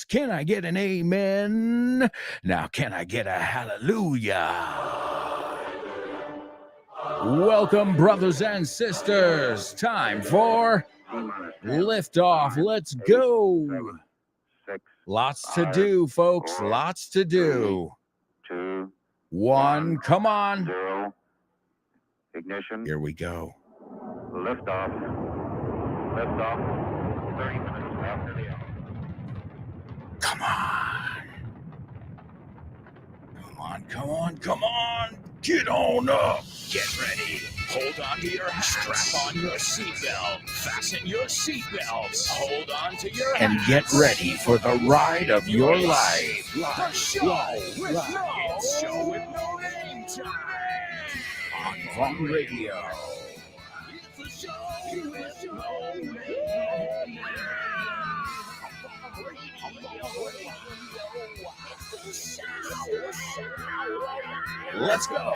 Can I get an amen? Now, can I get a hallelujah? Welcome, brothers and sisters. Time for liftoff. Let's go. Lots to do, folks. Lots to do. 2, 1, come on. 0. Ignition. Here we go. Liftoff. Liftoff. 30 minutes after the hour. Come on. Come on, come on, come on. Get on up. Get ready. Hold on to your hats. Strap on your seatbelt. Fasten your seatbelts. Hold on to your and hats. Get ready for the ride of your life. The show with no name time. On Vaughn Radio. It's a show with no name. Let's go.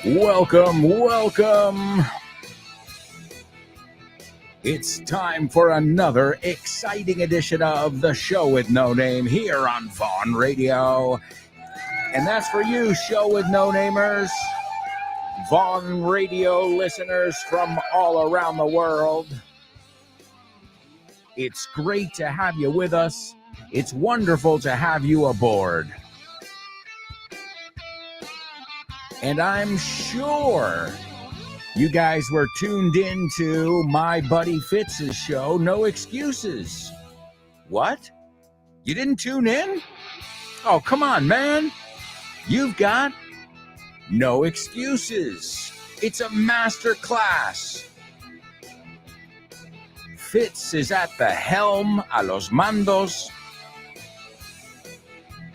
Welcome. It's time for another exciting edition of the Show with No Name here on Vaughn Radio. And that's for you, Show with No Namers, Vaughn Radio listeners from all around the world. It's great to have you with us. It's wonderful to have you aboard. And I'm sure you guys were tuned in to my buddy Fitz's show, No Excuses. What? You didn't tune in? Oh, come on, man. You've got no excuses. It's a master class. Fitz is at the helm, a los mandos.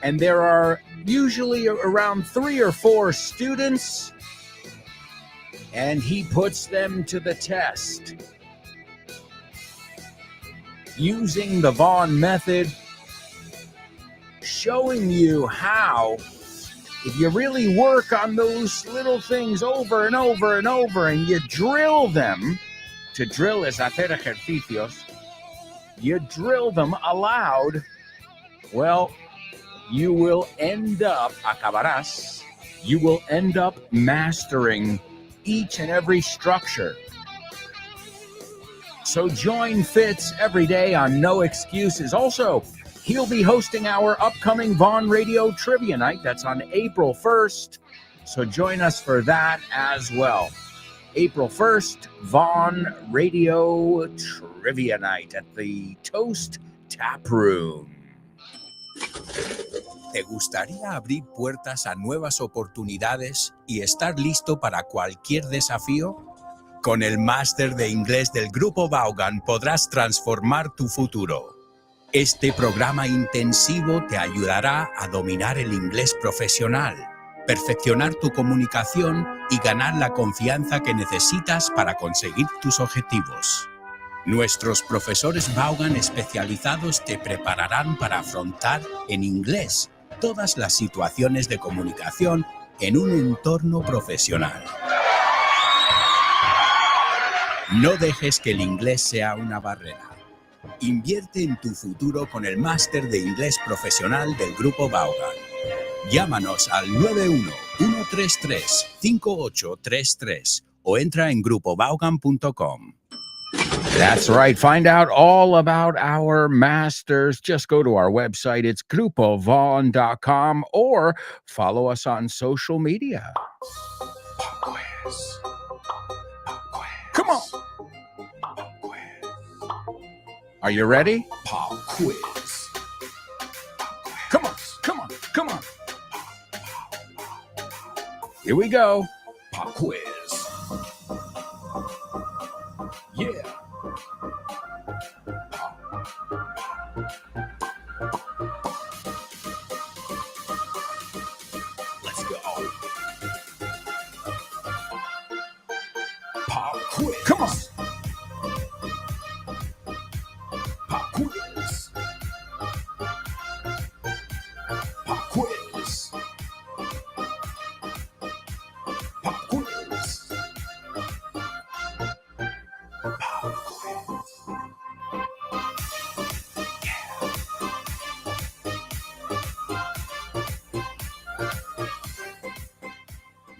And there are usually around 3 or 4 students, and he puts them to the test using the Vaughn method, showing you how, if you really work on those little things over and over and over, and you drill them, to drill is hacer ejercicios, you drill them aloud, well, you will end up, acabarás, you will end up mastering each and every structure. So join Fitz every day on No Excuses. Also, he'll be hosting our upcoming Vaughn Radio Trivia Night. That's on April 1st. So join us for that as well. April 1st, Vaughn Radio Trivia Night at the Toast Tap Room. ¿Te gustaría abrir puertas a nuevas oportunidades y estar listo para cualquier desafío? Con el máster de inglés del Grupo Vaughan podrás transformar tu futuro. Este programa intensivo te ayudará a dominar el inglés profesional, perfeccionar tu comunicación y ganar la confianza que necesitas para conseguir tus objetivos. Nuestros profesores Vaughan especializados te prepararán para afrontar en inglés todas las situaciones de comunicación en un entorno profesional. No dejes que el inglés sea una barrera. Invierte en tu futuro con el máster de inglés profesional del Grupo Vaughan. Llámanos al 91-133-5833 o entra en grupovaughan.com. That's right. Find out all about our masters. Just go to our website. It's grupovaughn.com or follow us on social media. Come on. Are you ready? Pop quiz. Come on. Here we go. Pop quiz. Yeah. Let's go. Pop quiz. Come on. Pop quiz.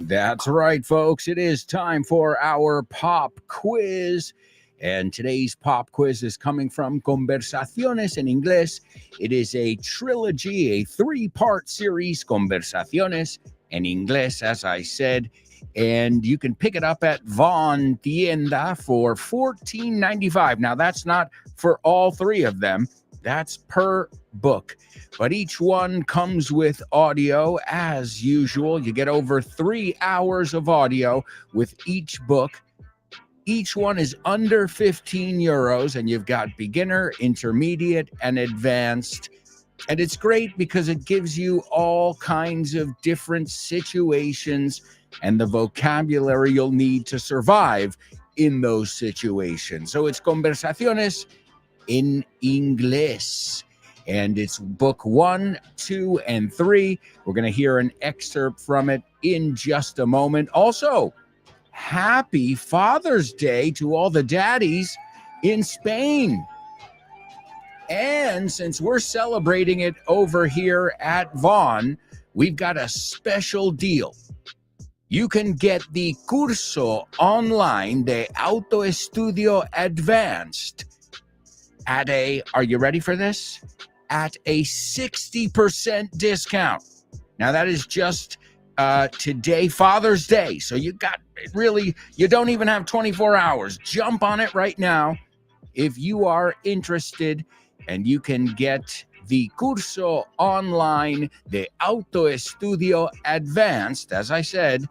That's right, folks. It is time for our pop quiz. And today's pop quiz is coming from Conversaciones en Inglés. It is a trilogy, a three-part series, Conversaciones en Inglés, as I said. And you can pick it up at Von Tienda for $14.95. Now, that's not for all three of them. That's per book. But each one comes with audio as usual. You get over 3 hours of audio with each book. Each one is under 15 euros, and you've got beginner, intermediate, and advanced. And it's great because it gives you all kinds of different situations and the vocabulary you'll need to survive in those situations. So it's Conversaciones en Inglés. And it's book 1, 2, and 3. We're going to hear an excerpt from it in just a moment. Also, happy Father's Day to all the daddies in Spain. And since we're celebrating it over here at Vaughan, we've got a special deal. You can get the curso online de Autoestudio Advanced at are you ready for this? At a 60% discount. Now that is just today, Father's Day. So you don't even have 24 hours. Jump on it right now if you are interested, and you can get the curso online de Autoestudio Advanced, as I said,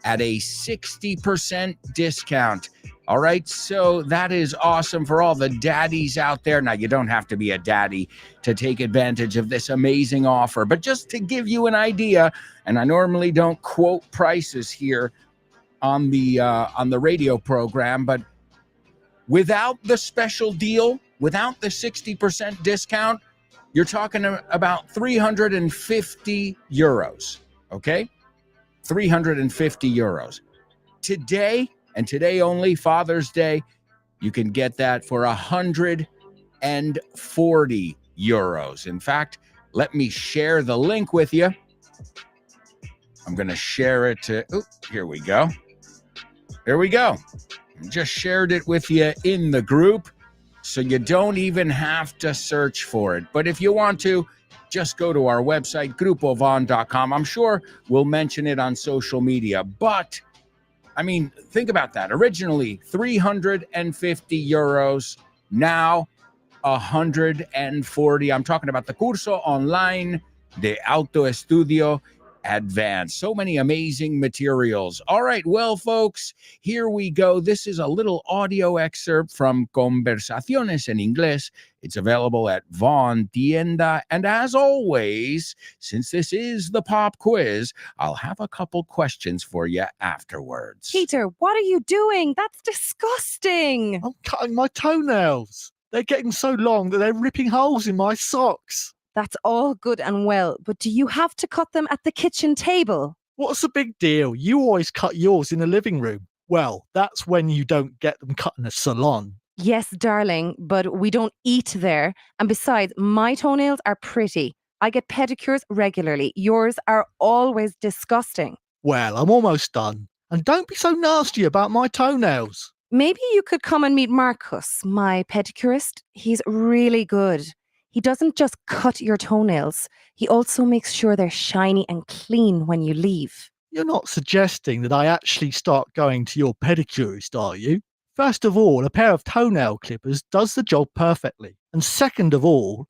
at a 60% discount. All right, so that is awesome for all the daddies out there. Now, you don't have to be a daddy to take advantage of this amazing offer, but just to give you an idea, and I normally don't quote prices here on the radio program, but without the special deal, without the 60% discount, you're talking about 350 euros, okay? 350 euros. Today, and today only, Father's Day, you can get that for 140 euros. In fact, let me share the link with you. I'm going to share it to, here we go. There we go. Just shared it with you in the group, so you don't even have to search for it. But if you want to, just go to our website, grupovon.com. I'm sure we'll mention it on social media. But, I mean, think about that. Originally, 350 euros. Now, 140. I'm talking about the curso online de Autoestudio Advanced. So many amazing materials. All right, well, folks, here we go. This is a little audio excerpt from Conversaciones en Inglés. It's available at Von Tienda. And as always, since this is the pop quiz, I'll have a couple questions for you afterwards. Peter, what are you doing? That's disgusting. I'm cutting my toenails. They're getting so long that they're ripping holes in my socks. That's all good and well, but do you have to cut them at the kitchen table? What's the big deal? You always cut yours in the living room. Well, that's when you don't get them cut in a salon. Yes, darling, but we don't eat there. And besides, my toenails are pretty. I get pedicures regularly. Yours are always disgusting. Well, I'm almost done. And don't be so nasty about my toenails. Maybe you could come and meet Marcus, my pedicurist. He's really good. He doesn't just cut your toenails. He also makes sure they're shiny and clean when you leave. You're not suggesting that I actually start going to your pedicurist, are you? First of all, a pair of toenail clippers does the job perfectly. And second of all,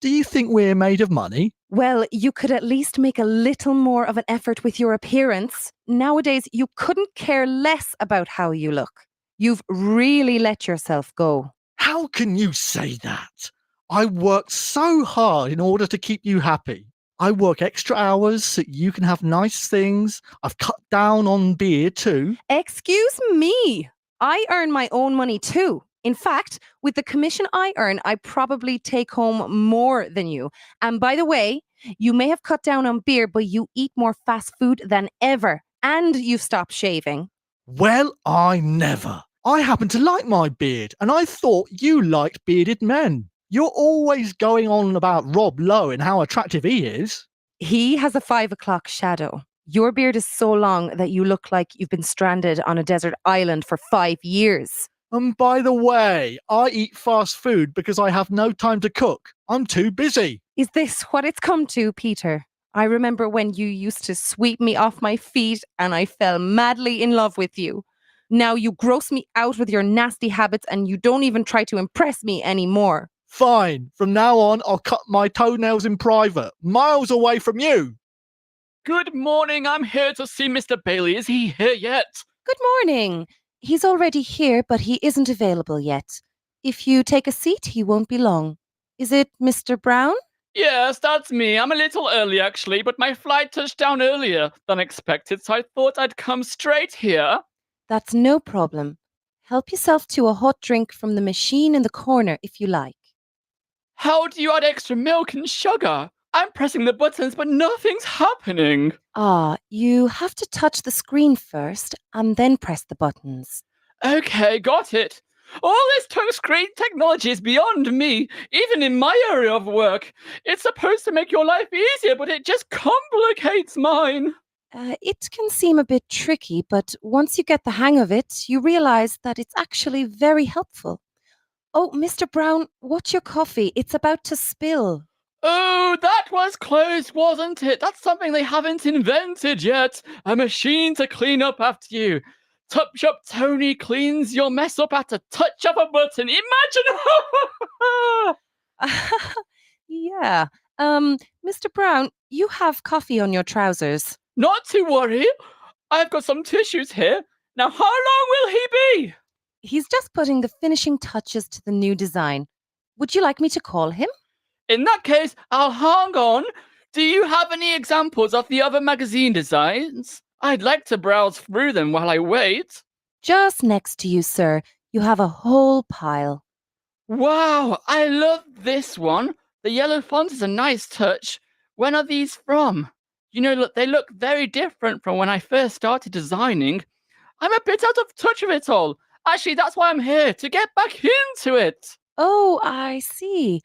do you think we're made of money? Well, you could at least make a little more of an effort with your appearance. Nowadays, you couldn't care less about how you look. You've really let yourself go. How can you say that? I work so hard in order to keep you happy. I work extra hours so you can have nice things. I've cut down on beer too. Excuse me. I earn my own money too. In fact, with the commission I earn, I probably take home more than you. And by the way, you may have cut down on beer, but you eat more fast food than ever. And you've stopped shaving. Well, I never. I happen to like my beard, and I thought you liked bearded men. You're always going on about Rob Lowe and how attractive he is. He has a 5 o'clock shadow. Your beard is so long that you look like you've been stranded on a desert island for 5 years. And by the way, I eat fast food because I have no time to cook. I'm too busy. Is this what it's come to, Peter? I remember when you used to sweep me off my feet and I fell madly in love with you. Now you gross me out with your nasty habits and you don't even try to impress me anymore. Fine. From now on, I'll cut my toenails in private, miles away from you. Good morning. I'm here to see Mr. Bailey. Is he here yet? Good morning. He's already here, but he isn't available yet. If you take a seat, he won't be long. Is it Mr. Brown? Yes, that's me. I'm a little early actually, but my flight touched down earlier than expected, so I thought I'd come straight here. That's no problem. Help yourself to a hot drink from the machine in the corner if you like. How do you add extra milk and sugar? I'm pressing the buttons, but nothing's happening. You have to touch the screen first and then press the buttons. Okay, got it. All this touchscreen technology is beyond me, even in my area of work. It's supposed to make your life easier, but it just complicates mine. It can seem a bit tricky, but once you get the hang of it, you realize that it's actually very helpful. Oh, Mr. Brown, watch your coffee. It's about to spill. Oh, that was close, wasn't it? That's something they haven't invented yet. A machine to clean up after you. Tup Shop Tony cleans your mess up at a touch of a button. Imagine! Yeah. Mr. Brown, you have coffee on your trousers. Not to worry. I've got some tissues here. Now, how long will he be? He's just putting the finishing touches to the new design. Would you like me to call him? In that case, I'll hang on. Do you have any examples of the other magazine designs? I'd like to browse through them while I wait. Just next to you, sir. You have a whole pile. Wow, I love this one. The yellow font is a nice touch. When are these from? You know, look, they look very different from when I first started designing. I'm a bit out of touch with it all. Actually, that's why I'm here, to get back into it. Oh, I see.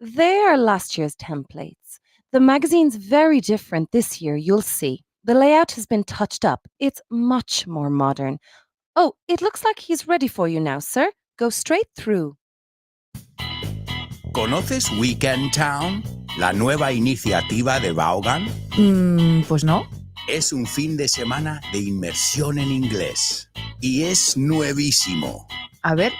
They are last year's templates. The magazine's very different this year, you'll see. The layout has been touched up. It's much more modern. Oh, it looks like he's ready for you now, sir. Go straight through. ¿Conoces Weekend Town? La nueva iniciativa de Vaughan. Pues no. Es un fin de semana de inmersión en inglés. Y es nuevísimo. A ver,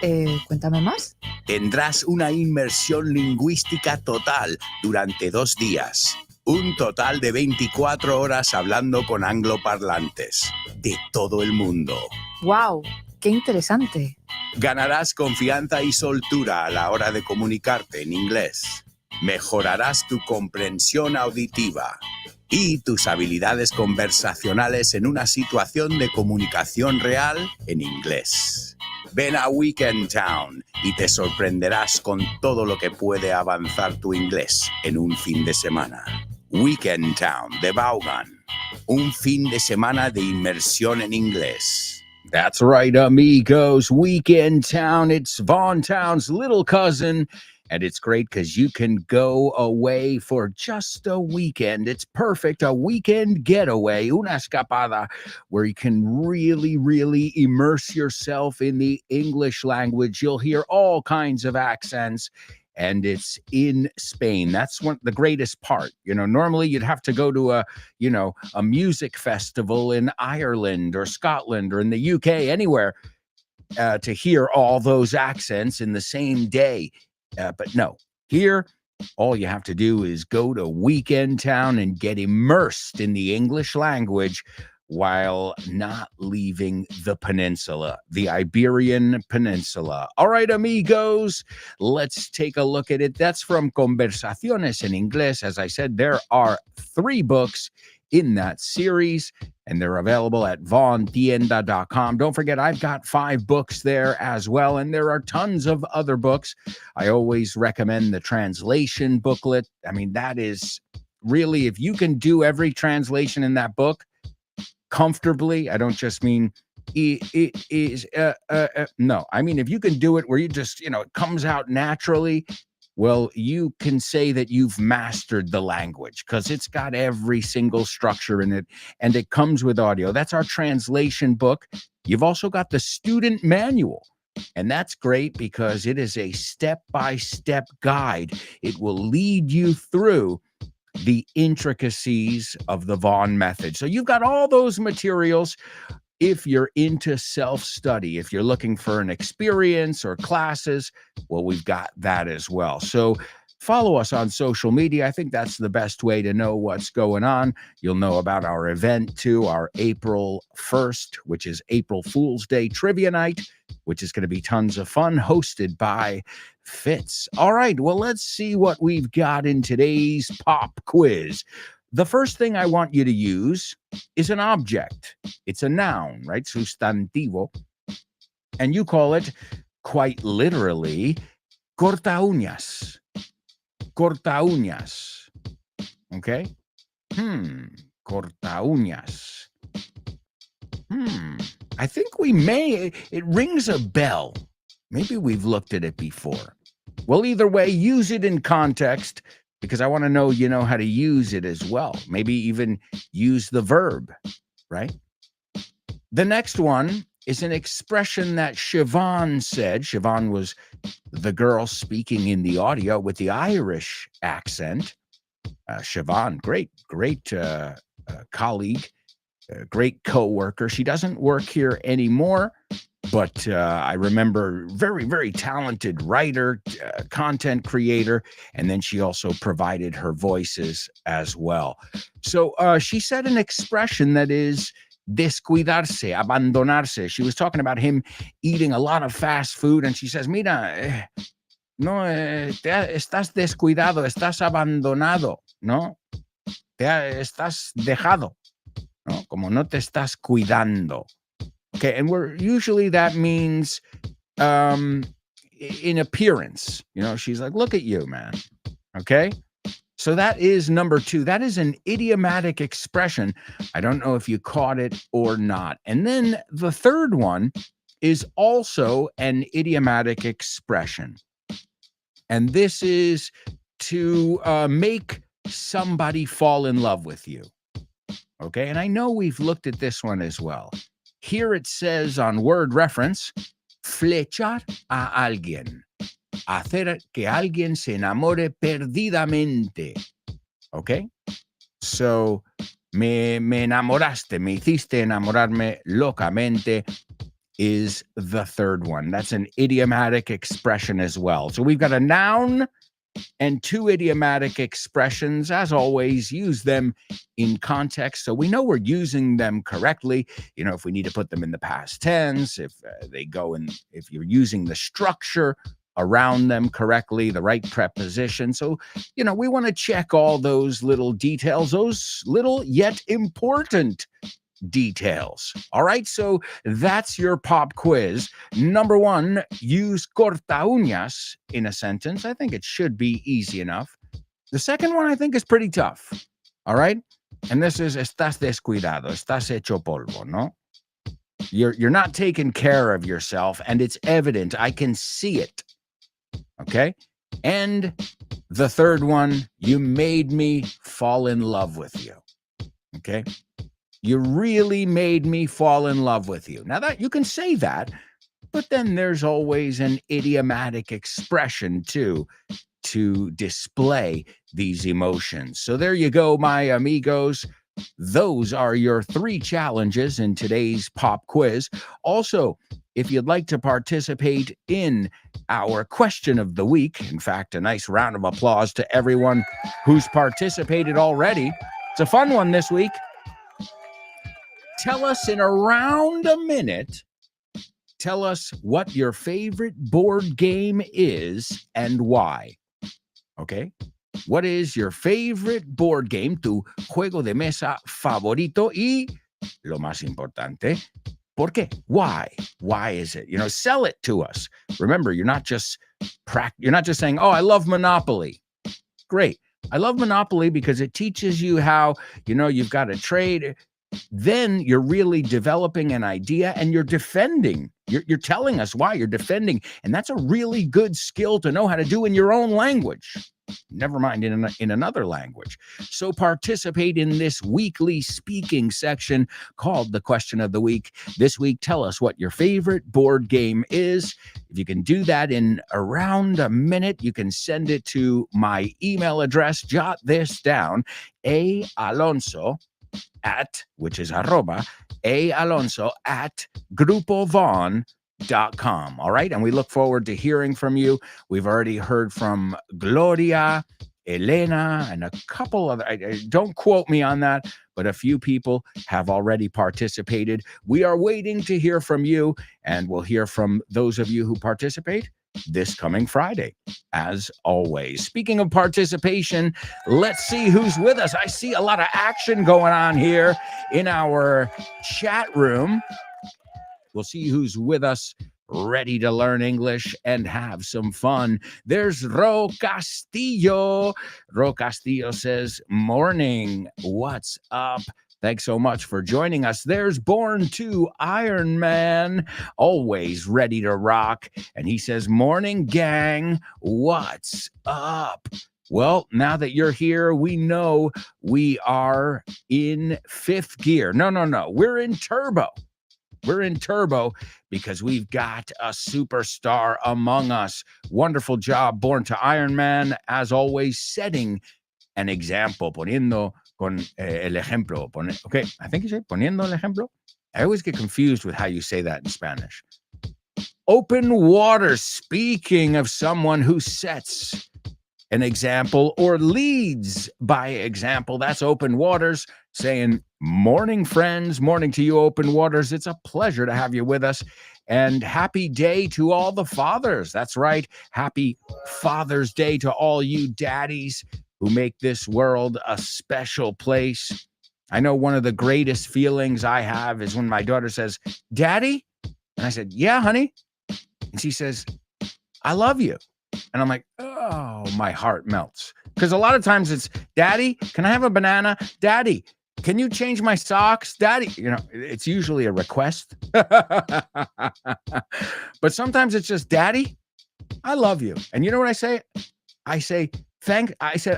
cuéntame más. Tendrás una inmersión lingüística total durante 2 días. Un total de 24 horas hablando con angloparlantes de todo el mundo. ¡Wow! ¡Qué interesante! Ganarás confianza y soltura a la hora de comunicarte en inglés. Mejorarás tu comprensión auditiva y tus habilidades conversacionales en una situación de comunicación real en inglés. Ven a Weekend Town y te sorprenderás con todo lo que puede avanzar tu inglés en un fin de semana. Weekend Town de Vaughan. Un fin de semana de inmersión en inglés. That's right, amigos. Weekend Town. It's Vaughn Town's little cousin. And it's great because you can go away for just a weekend. It's perfect. A weekend getaway, una escapada, where you can really, really immerse yourself in the English language. You'll hear all kinds of accents. And it's in Spain. That's the greatest part. You know, normally you'd have to go to a music festival in Ireland or Scotland or in the UK, anywhere, to hear all those accents in the same day. But no, here, all you have to do is go to Weekend Town and get immersed in the English language while not leaving the peninsula, the Iberian Peninsula. All right, amigos, let's take a look at it. That's from Conversaciones en Inglés. As I said, there are 3 books in that series, and they're available at vaughantienda.com. Don't forget, I've got 5 books there as well, and there are tons of other books. I always recommend the translation booklet. I mean, that is really, if you can do every translation in that book comfortably, I don't just mean no, I mean, if you can do it where you just, it comes out naturally, well, you can say that you've mastered the language because it's got every single structure in it and it comes with audio. That's our translation book. You've also got the student manual. And that's great because it is a step-by-step guide. It will lead you through the intricacies of the Vaughn method. So you've got all those materials. If you're into self-study, if you're looking for an experience or classes, well, we've got that as well. So follow us on social media. I think that's the best way to know what's going on. You'll know about our event too, our April 1st, which is April Fool's Day Trivia Night, which is going to be tons of fun, hosted by Fitz. All right, well, let's see what we've got in today's pop quiz. The first thing I want you to use is an object. It's a noun, right? Sustantivo. And you call it, quite literally, corta uñas. Corta uñas. Okay? Corta uñas. I think we may. It rings a bell. Maybe we've looked at it before. Well, either way, use it in context, because I want to know you know how to use it as well. Maybe even use the verb, right? The next one is an expression that Siobhan said. Siobhan was the girl speaking in the audio with the Irish accent. Siobhan, great colleague, great co-worker. She doesn't work here anymore, but I remember very, very talented writer, content creator, and then she also provided her voices as well. So she said an expression that is descuidarse, abandonarse. She was talking about him eating a lot of fast food, and she says, mira, estás descuidado, estás abandonado, ¿no? Estás dejado, ¿no? Como no te estás cuidando. Okay, and usually that means in appearance. You know, she's like, look at you, man. Okay? So that is number 2. That is an idiomatic expression. I don't know if you caught it or not. And then the third one is also an idiomatic expression. And this is to make somebody fall in love with you. Okay, and I know we've looked at this one as well. Here it says on word reference, flechar a alguien. Hacer que alguien se enamore perdidamente. Okay? So, me enamoraste, me hiciste enamorarme locamente is the third one. That's an idiomatic expression as well. So we've got a noun and 2 idiomatic expressions. As always, use them in context so we know we're using them correctly. You know, if we need to put them in the past tense, if they go in, if you're using the structure around them correctly, the right preposition. So, you know, we want to check all those little details, those little yet important details. All right, so that's your pop quiz. Number 1, use corta uñas in a sentence. I think it should be easy enough. The second one I think is pretty tough. All right, and this is estás descuidado, estás hecho polvo, no? You're not taking care of yourself, and it's evident. I can see it. Okay, and the third one, you made me fall in love with you. Okay. You really made me fall in love with you. Now that you can say that, but then there's always an idiomatic expression too to display these emotions. So there you go, my amigos. Those are your 3 challenges in today's pop quiz. Also, if you'd like to participate in our question of the week, in fact, a nice round of applause to everyone who's participated already. It's a fun one this week. Tell us in around a minute, tell us what your favorite board game is and why. Okay? What is your favorite board game, tu juego de mesa favorito? Y, lo más importante, ¿por qué? Why? Why is it? You know, sell it to us. Remember, you're not just saying, oh, I love Monopoly. Great. I love Monopoly because it teaches you how, you know, you've got to trade. Then you're really developing an idea and you're defending You're telling us why, you're defending, and that's a really good skill to know how to do in your own language. Never mind in another language. So participate in this weekly speaking section called the Question of the Week. This week, tell us what your favorite board game is. If you can do that in around a minute, you can send it to my email address. Jot this down, alonso at, which is arroba, alonso at grupovon.com. All right. And we look forward to hearing from you. We've already heard from Gloria, Elena, and a couple other, don't quote me on that, but a few people have already participated. We are waiting to hear from you, and we'll hear from those of you who participate this coming Friday, as always. Speaking of participation, let's see who's with us. I see a lot of action going on here in our chat room. We'll see who's with us, ready to learn English and have some fun. There's Ro Castillo. Ro Castillo says, morning, what's up? Thanks so much for joining us. There's Born to Iron Man, always ready to rock. And he says, morning, gang, what's up? Well, now that you're here, we know we are in fifth gear. No, we're in turbo. We're in turbo because we've got a superstar among us. Wonderful job, Born to Iron Man, as always, setting an example, poniendo con el ejemplo. Okay, I think you say poniendo el ejemplo. I always get confused with how you say that in Spanish. Open water, speaking of someone who sets an example or leads by example. That's Open Waters saying, morning, friends. Morning to you, Open Waters. It's a pleasure to have you with us. And happy day to all the fathers. That's right. Happy Father's Day to all you daddies who make this world a special place. I know one of the greatest feelings I have is when my daughter says, Daddy? And I said, yeah, honey. And she says, I love you. And I'm like, oh, my heart melts. Because a lot of times it's, Daddy, can I have a banana? Daddy, can you change my socks? Daddy, it's usually a request. But sometimes it's just, Daddy, I love you. And you know what I say? I said,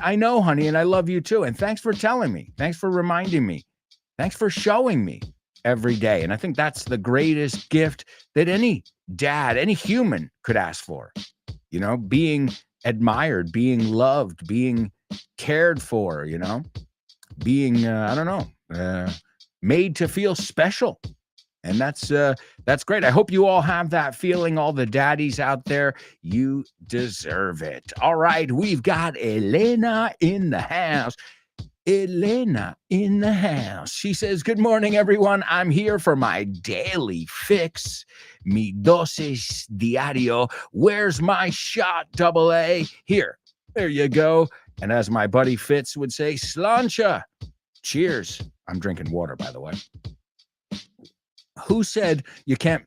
I know, honey, and I love you too. And thanks for telling me. Thanks for reminding me. Thanks for showing me every day. And I think that's the greatest gift that any dad, any human could ask for. Being admired, being loved, being cared for, being, made to feel special. And that's great. I hope you all have that feeling, all the daddies out there. You deserve it. All right, we've got Elena in the house. Elena in the house. She says, good morning, everyone. I'm here for my daily fix. Mi dosis diario. Where's my shot, AA? Here. There you go. And as my buddy Fitz would say, slancha. Cheers. I'm drinking water, by the way. Who said you can't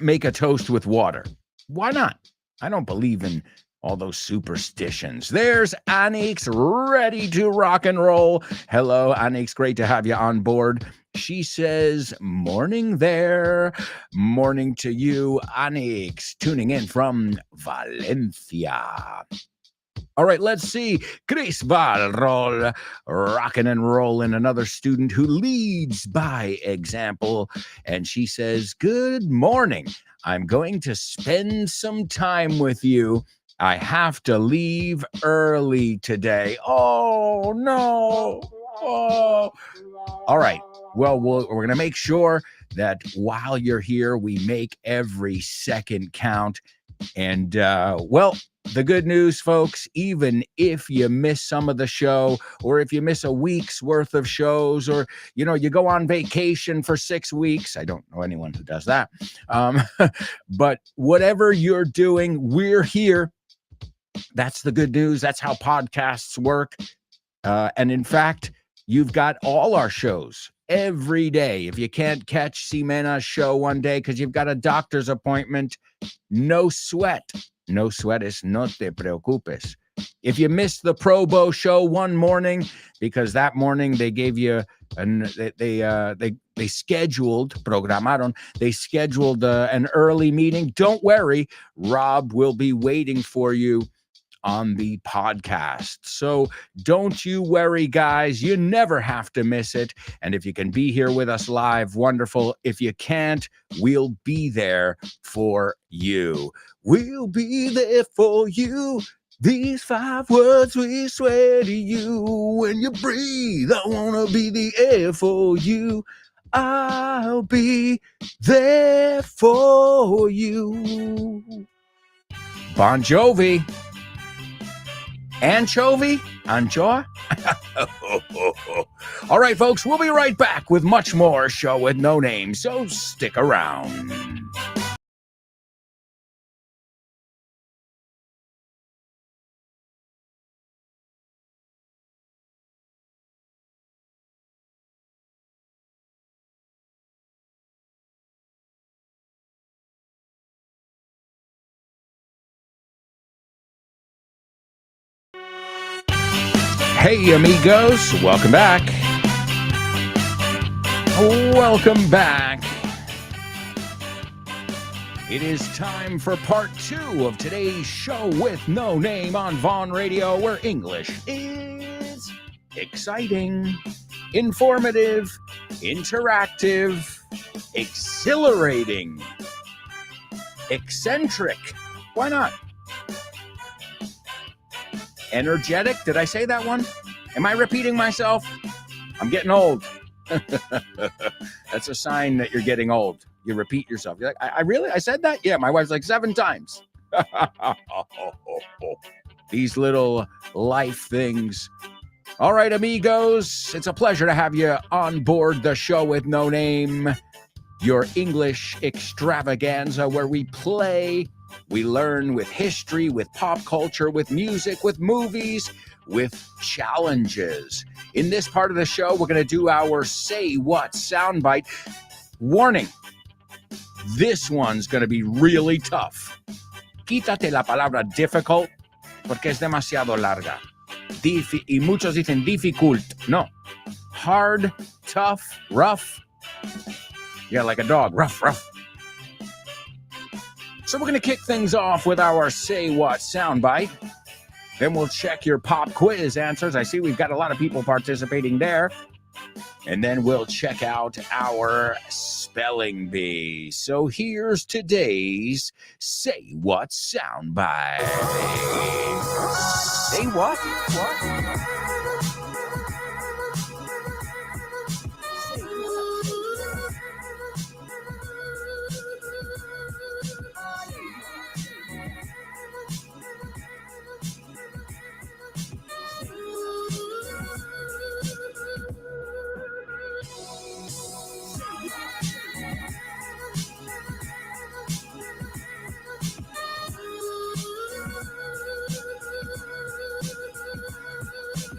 make a toast with water? Why not? I don't believe in all those superstitions. There's Anix, ready to rock and roll. Hello, Anix. Great to have you on board. She says, morning there. Morning to you, Anix. Tuning in from Valencia. All right, let's see. Chris Barrol, rocking and rolling, another student who leads by example. And she says, good morning. I'm going to spend some time with you. I have to leave early today. Oh, no. Oh. All right. Well, we're going to make sure that while you're here, we make every second count. And, the good news, folks, even if you miss some of the show, or if you miss a week's worth of shows, or, you go on vacation for 6 weeks, I don't know anyone who does that. But whatever you're doing, we're here. That's the good news. That's how podcasts work. And in fact, you've got all our shows every day. If you can't catch Ximena's show one day because you've got a doctor's appointment, no sweat. No sweat is no te preocupes. If you missed the Probo show one morning, because that morning they gave you they scheduled an early meeting. Don't worry, Rob will be waiting for you on the podcast. So don't you worry, guys. You never have to miss it. And if you can be here with us live, wonderful. If you can't, we'll be there for you. We'll be there for you. These 5 words we swear to you. When you breathe, I want to be the air for you. I'll be there for you. Bon Jovi. Anchovy? Anchoa? All right, folks, we'll be right back with much more Show with No Name, so stick around. Hey, amigos, welcome back. Welcome back. It is time for part 2 of today's Show with No Name on Vaughn Radio, where English is exciting, informative, interactive, exhilarating, eccentric. Why not? Energetic? Did I say that one? Am I repeating myself? I'm getting old. That's a sign that you're getting old. You repeat yourself. You're like, I really? I said that? Yeah, my wife's like 7 times. These little life things. All right, amigos. It's a pleasure to have you on board the Show with No Name, your English extravaganza, where we play, we learn with history, with pop culture, with music, with movies, with challenges. In this part of the show, we're going to do our Say What soundbite. Warning, this one's going to be really tough. Quítate la palabra difficult, porque es demasiado larga. Y muchos dicen difficult. No. Hard, tough, rough. Yeah, like a dog. Rough, rough. So we're going to kick things off with our Say What soundbite. Then we'll check your pop quiz answers. I see we've got a lot of people participating there. And then we'll check out our spelling bee. So here's today's Say What soundbite. Say what? What?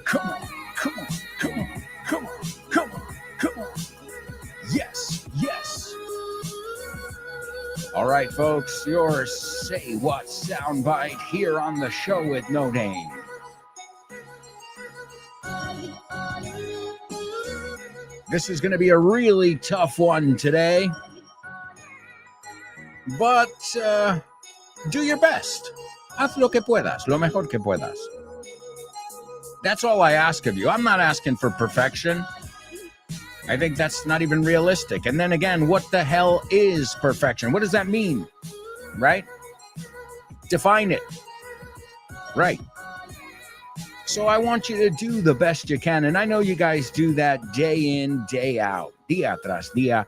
Come on, come on, come on, come on, come on, come on. Yes, yes. All right, folks, your Say What soundbite here on the Show with No Name. This is going to be a really tough one today, but do your best. Haz lo que puedas, lo mejor que puedas. That's all I ask of you. I'm not asking for perfection. I think that's not even realistic. And then again, what the hell is perfection? What does that mean? Right? Define it. Right. So I want you to do the best you can. And I know you guys do that day in, day out, día tras día,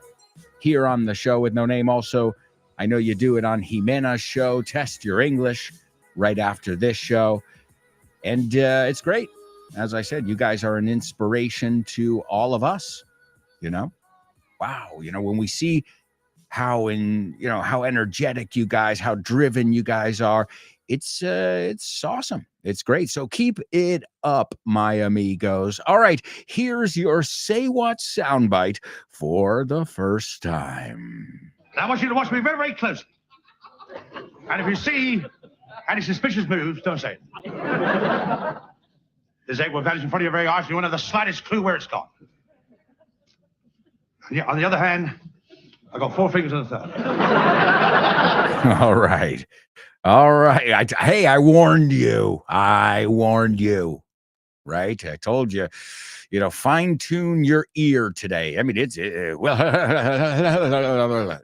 here on the Show with No Name. Also, I know you do it on Jimena's show, Test Your English, right after this show. And it's great. As I said, you guys are an inspiration to all of us, you know? Wow. You know, when we see how energetic you guys, how driven you guys are, it's awesome. It's great. So keep it up, my amigos. All right, here's your Say What soundbite for the first time. Now I want you to watch me very, very closely. And if you see Any suspicious moves, don't say it. This egg will vanish in front of your very eyes, and you won't have the slightest clue where it's gone. And yet, on the other hand, I got 4 fingers and a third. All right. All right. Hey, I warned you. Right? I told you, fine tune your ear today. I mean, well,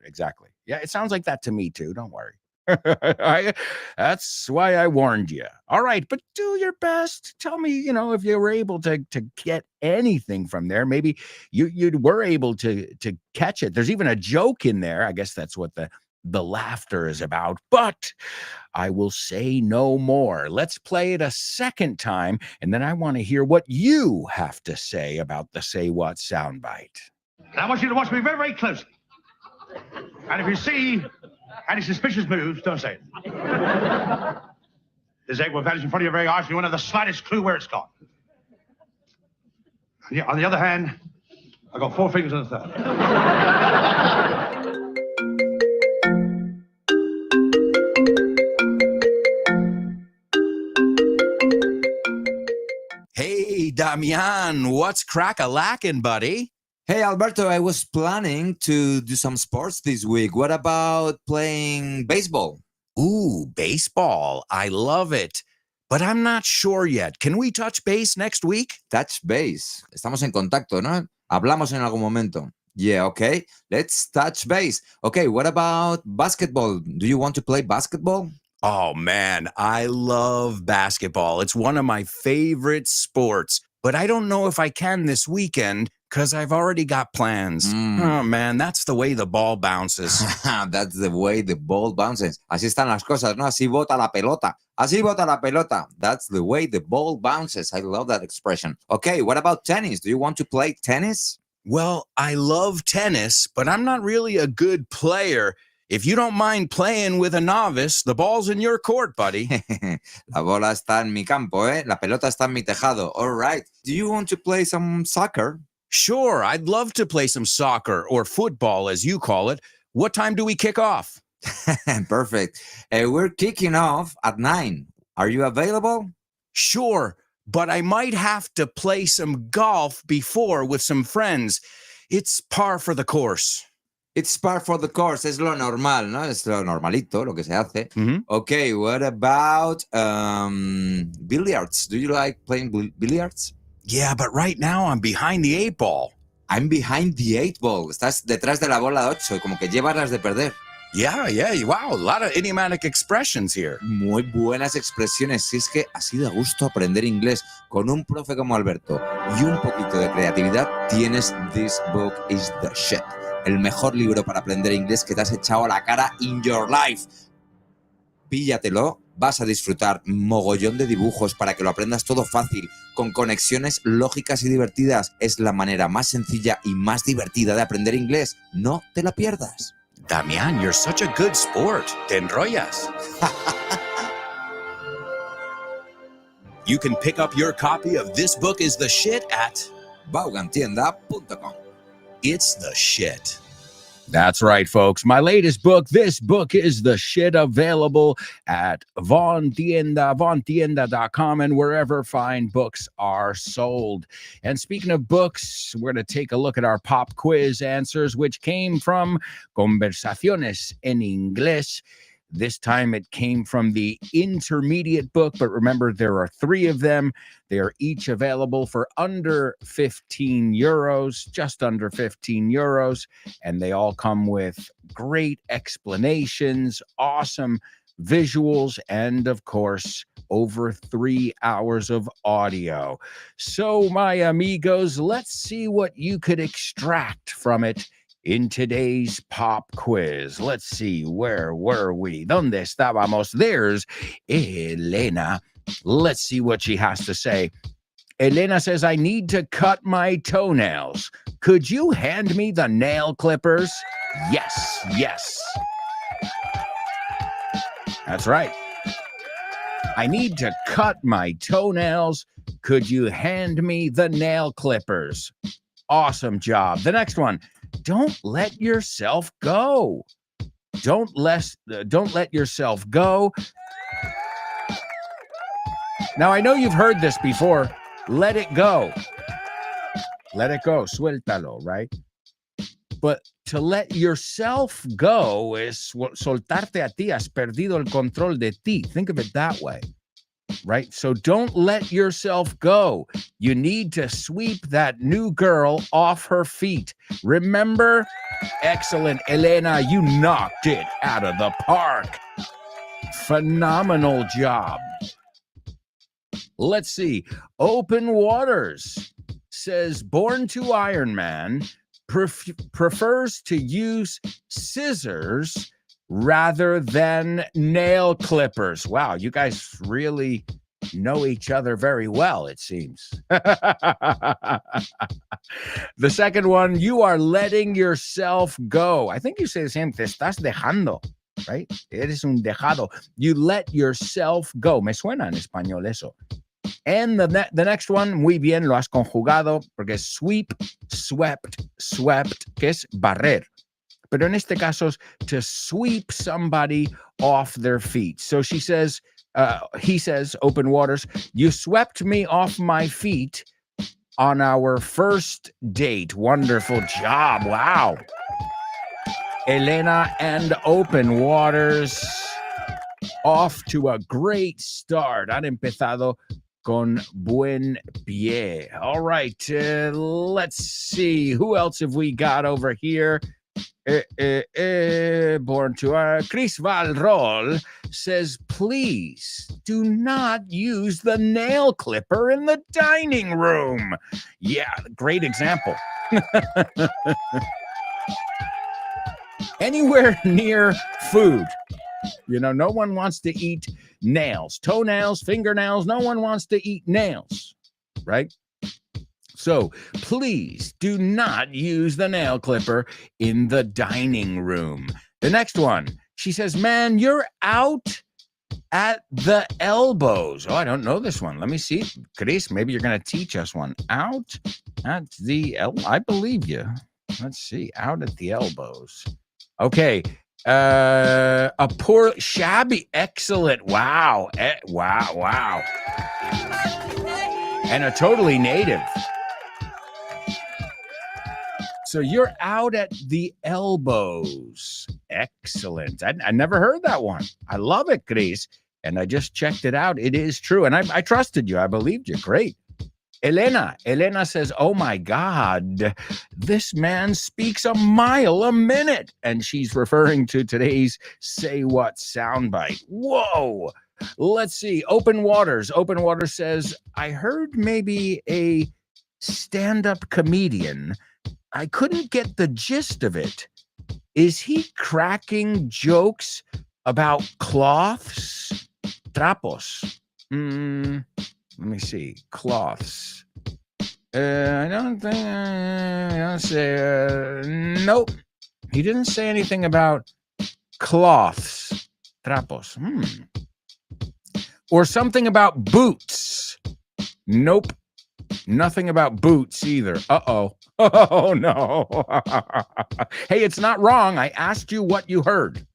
exactly. Yeah, it sounds like that to me too. Don't worry. That's why I warned you. All right, but do your best. Tell me, if you were able to get anything from there. Maybe you were able to catch it. There's even a joke in there. I guess that's what the laughter is about. But I will say no more. Let's play it a second time, and then I want to hear what you have to say about the Say What soundbite. And I want you to watch me very, very closely. And if you see any suspicious moves, don't say it. This egg will vanish in front of your very eyes, and you won't have the slightest clue where it's gone. And yet, on the other hand, I got 4 fingers and a third. Hey, Damian, what's crack-a-lackin', buddy? Hey, Alberto, I was planning to do some sports this week. What about playing baseball? Ooh, baseball. I love it. But I'm not sure yet. Can we touch base next week? Touch base. Estamos en contacto, ¿no? Hablamos en algún momento. Yeah, okay. Let's touch base. Okay, what about basketball? Do you want to play basketball? Oh, man, I love basketball. It's one of my favorite sports. But I don't know if I can this weekend because I've already got plans. Oh, man, that's the way the ball bounces. That's the way the ball bounces. Así están las cosas, ¿no? Así bota la pelota. Así bota la pelota. That's the way the ball bounces. I love that expression. Okay, what about tennis? Do you want to play tennis? Well, I love tennis, but I'm not really a good player. If you don't mind playing with a novice, the ball's in your court, buddy. La bola está en mi campo, ¿eh? La pelota está en mi tejado. All right. Do you want to play some soccer? Sure, I'd love to play some soccer or football, as you call it. What time do we kick off? Perfect. We're kicking off at 9. Are you available? Sure, but I might have to play some golf before with some friends. It's par for the course. It's par for the course. Es lo normal, ¿no? Es lo normalito, lo que se hace. Okay, what about billiards? Do you like playing billiards? Yeah, but right now I'm behind the 8 ball. I'm behind the 8 ball. Estás detrás de la bola 8, como que llevas las de perder. Yeah, wow, a lot of idiomatic expressions here. Muy buenas expresiones. Si es que así de gusto aprender inglés con un profe como Alberto y un poquito de creatividad, tienes This Book is the Shit. El mejor libro para aprender inglés que te has echado a la cara in your life. Píllatelo, vas a disfrutar mogollón de dibujos para que lo aprendas todo fácil, con conexiones lógicas y divertidas. Es la manera más sencilla y más divertida de aprender inglés. No te la pierdas. Damian, you're such a good sport. Te enrollas. You can pick up your copy of This Book is the Shit at vaughantienda.com. It's the shit. That's right, folks. My latest book, This Book is the Shit, available at vaughantienda.com and wherever fine books are sold. And speaking of books, we're going to take a look at our pop quiz answers, which came from Conversaciones en Inglés. This time it came from the intermediate book, but remember, there are 3 of them. They are each available for under 15 euros, just under 15 euros, and they all come with great explanations, awesome visuals, and of course, over 3 hours of audio. So, my amigos, let's see what you could extract from it in today's pop quiz. Let's see, where were we? ¿Dónde estábamos? There's Elena. Let's see what she has to say. Elena says, I need to cut my toenails. Could you hand me the nail clippers? Yes. That's right. I need to cut my toenails. Could you hand me the nail clippers? Awesome job. The next one. Don't let yourself go. Don't let yourself go. Now, I know you've heard this before. Let it go. Let it go. Suéltalo, right? But to let yourself go es soltarte a ti. Has perdido el control de ti. Think of it that way, right? So don't let yourself go. You need to sweep that new girl off her feet. Remember? Excellent, Elena. You knocked it out of the park. Phenomenal job. Let's see. Open Waters says, born to Iron Man, prefers to use scissors rather than nail clippers. Wow, you guys really know each other very well, it seems. The second one, you are letting yourself go. I think you say the same. Te estás dejando, right? Eres un dejado. You let yourself go. Me suena en español eso. And the next one, muy bien, lo has conjugado, porque es sweep, swept, que es barrer. Pero en este caso es to sweep somebody off their feet. So he says, Open Waters, you swept me off my feet on our first date. Wonderful job. Wow. Elena and Open Waters off to a great start. Han empezado con buen pie. All right, let's see. Who else have we got over here? Born to Chris Valrol says, please do not use the nail clipper in the dining room. Yeah, great example. Anywhere near food. You know, no one wants to eat nails, toenails, fingernails. No one wants to eat nails, right? So please do not use the nail clipper in the dining room. The next one, she says, man, you're out at the elbows. Oh, I don't know this one. Let me see. Chris, maybe you're going to teach us one. Out at the elbows. I believe you. Let's see. Out at the elbows. Okay. A poor, shabby, excellent. Wow. Wow. And a totally native. So you're out at the elbows. Excellent. I never heard that one. I love it, Chris. And I just checked it out. It is true. And I trusted you. I believed you. Great. Elena says, oh my God, this man speaks a mile a minute. And she's referring to today's Say What soundbite. Whoa. Let's see. Open Waters says, I heard maybe a stand-up comedian. I couldn't get the gist of it. Is he cracking jokes about cloths? Trapos. Let me see. Cloths. I don't think. I don't say. Nope. He didn't say anything about cloths. Trapos. Or something about boots. Nope. Nothing about boots either. Uh-oh. Oh, no. Hey, it's not wrong. I asked you what you heard.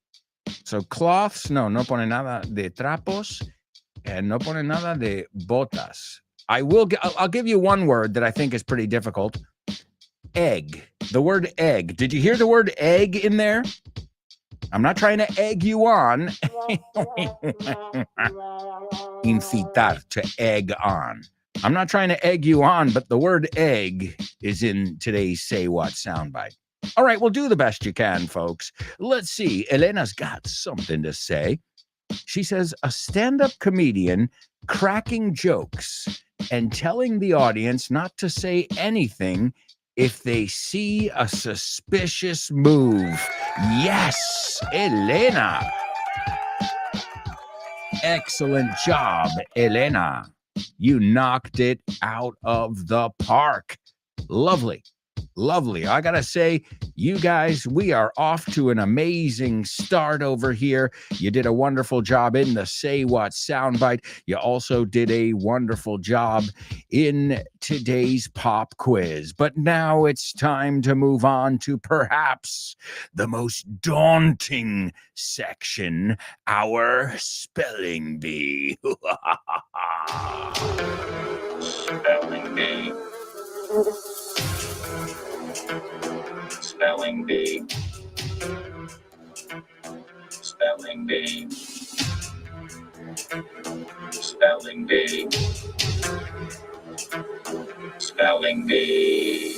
So cloths, no pone nada de trapos. And no pone nada de botas. I'll give you one word that I think is pretty difficult. Egg. The word egg. Did you hear the word egg in there? I'm not trying to egg you on. Incitar, to egg on. I'm not trying to egg you on, but the word egg is in today's Say What soundbite. All right, well, do the best you can, folks. Let's see. Elena's got something to say. She says, a stand-up comedian cracking jokes and telling the audience not to say anything if they see a suspicious move. Yes, Elena. Excellent job, Elena. You knocked it out of the park. Lovely. Lovely. I gotta say, you guys, we are off to an amazing start over here. You did a wonderful job in the Say What soundbite. You also did a wonderful job in today's pop quiz. But now it's time to move on to perhaps the most daunting section, our spelling bee. Spelling bee. Spelling bee. Spelling bee. Spelling bee. Spelling bee.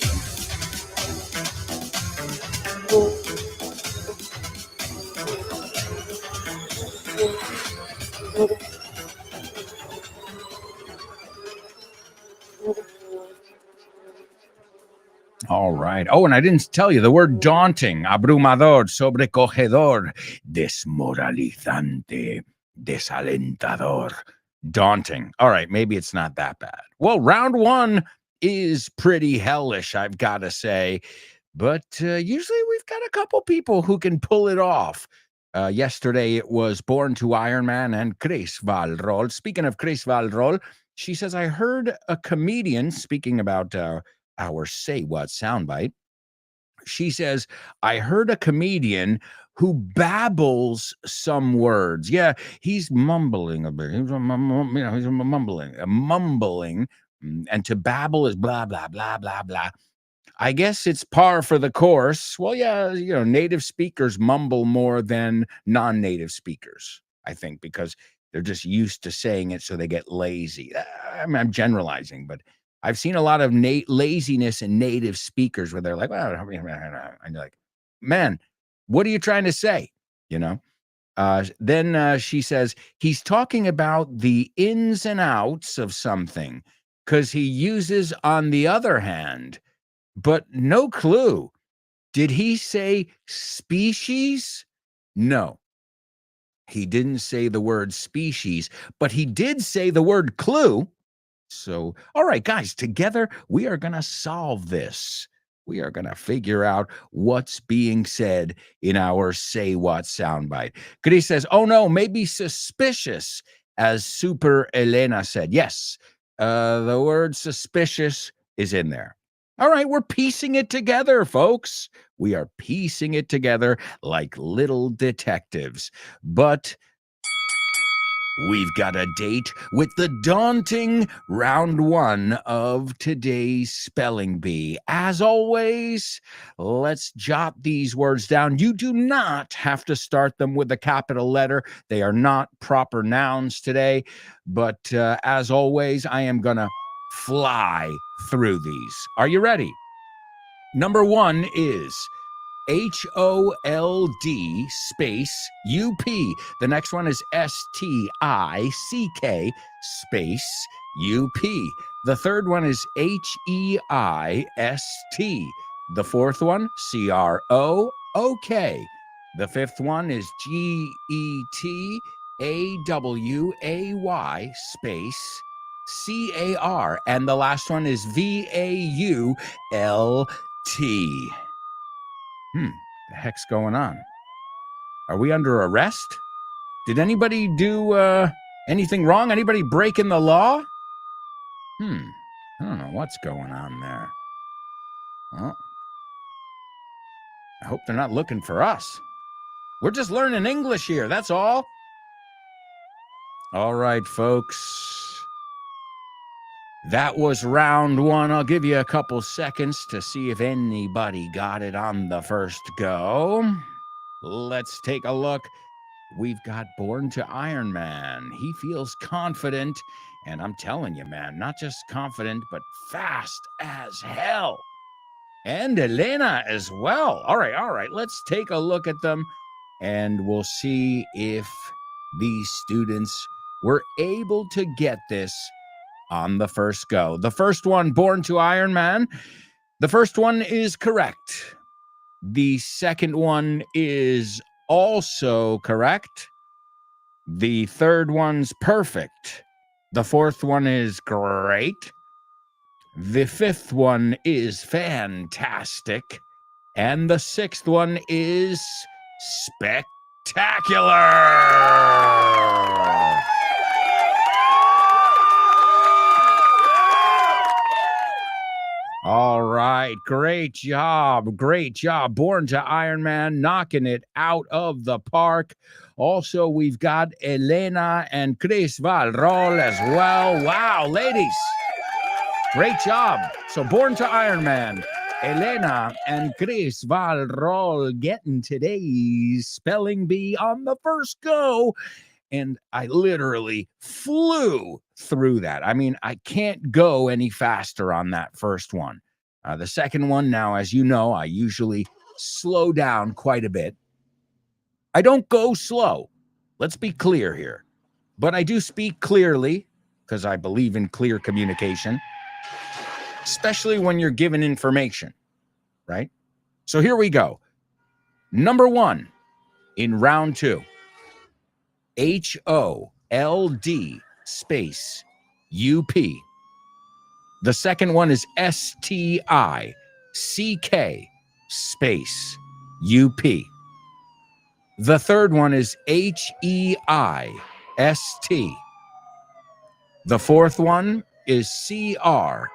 All right. Oh, and I didn't tell you the word daunting, abrumador, sobrecogedor, desmoralizante, desalentador, daunting. All right, maybe it's not that bad. Well, round one is pretty hellish, I've got to say, but usually we've got a couple people who can pull it off. Yesterday it was Born to Iron Man and Chris Valrol. Speaking of Chris Valrol, she says, I heard a comedian speaking about our Say What soundbite. She says, I heard a comedian who babbles some words. Yeah, he's mumbling a bit. He's mumbling. And to babble is blah, blah, blah, blah, blah. I guess it's par for the course. Well, yeah, native speakers mumble more than non-native speakers, I think, because they're just used to saying it, so they get lazy. I'm generalizing, but I've seen a lot of laziness in native speakers where they're like, well, and you're like, man, what are you trying to say? Then she says, he's talking about the ins and outs of something because he uses on the other hand, but no clue. Did he say species? No, he didn't say the word species, but he did say the word clue. So, all right, guys, together we are going to solve this. We are going to figure out what's being said in our Say What soundbite. Chris says, oh no, maybe suspicious, as Super Elena said. Yes, the word suspicious is in there. All right, we're piecing it together, folks. We are piecing it together like little detectives. But we've got a date with the daunting round one of today's spelling bee. As always, let's jot these words down. You do not have to start them with a capital letter. They are not proper nouns today. But as always, I am going to fly through these. Are you ready? Number one is HOLD space UP. The next one is STICK space UP. The third one is HEIST. The fourth one, CROOK. The fifth one is GETAWAY space CAR. And the last one is VAULT. The heck's going on? Are we under arrest? Did anybody do anything wrong? Anybody breaking the law? I don't know what's going on there. Well, I hope they're not looking for us. We're just learning English here, that's all. All right, folks. That was round one. I'll give you a couple seconds to see if anybody got it on the first go. Let's take a look. We've got Born to Iron Man. He feels confident, and I'm telling you, man, not just confident, but fast as hell. And Elena as well. All right. Let's take a look at them, and we'll see if these students were able to get this on the first go. The first one, Born to Iron Man. The first one is correct. The second one is also correct. The third one's perfect. The fourth one is great. The fifth one is fantastic. And the sixth one is spectacular. All right, great job. Great job. Born to Iron Man, knocking it out of the park. Also, we've got Elena and Chris Valrol as well. Wow, ladies. Great job. So, Born to Iron Man, Elena and Chris Valrol getting today's spelling bee on the first go. And I literally flew through that. I mean, I can't go any faster on that first one. The second one, now, as you know, I usually slow down quite a bit. I don't go slow. Let's be clear here. But I do speak clearly because I believe in clear communication, especially when you're given information, right? So here we go. Number one in round two. HOLD space UP. The second one is STICK space UP. The third one is HEIST. The fourth one is CROOK.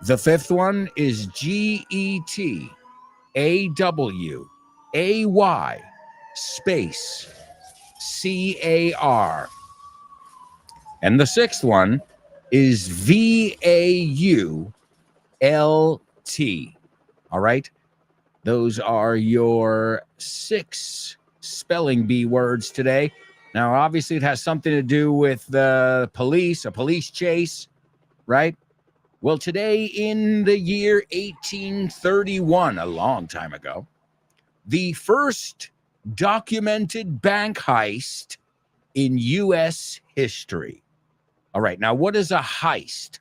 The fifth one is GETAWAY space CAR. And the sixth one is VAULT. All right. Those are your 6 spelling bee words today. Now, obviously, it has something to do with the police, a police chase, right? Well, today in the year 1831, a long time ago, the first documented bank heist in U.S. history. All right, now what is a heist?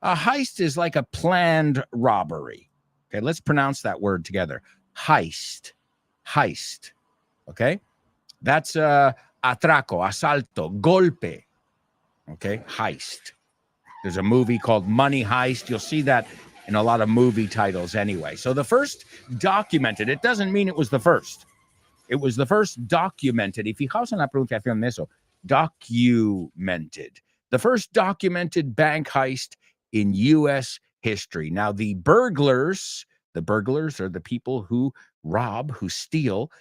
A heist is like a planned robbery. Okay, let's pronounce that word together. Heist. Heist. Okay? That's atraco, asalto, golpe. Okay, heist. There's a movie called Money Heist. You'll see that in a lot of movie titles anyway. So the first documented, it doesn't mean it was the first. It was the first documented. Y fijaos en la pronunciación de eso. Documented. The first documented bank heist in U.S. history. Now, the burglars are the people who rob, who steal,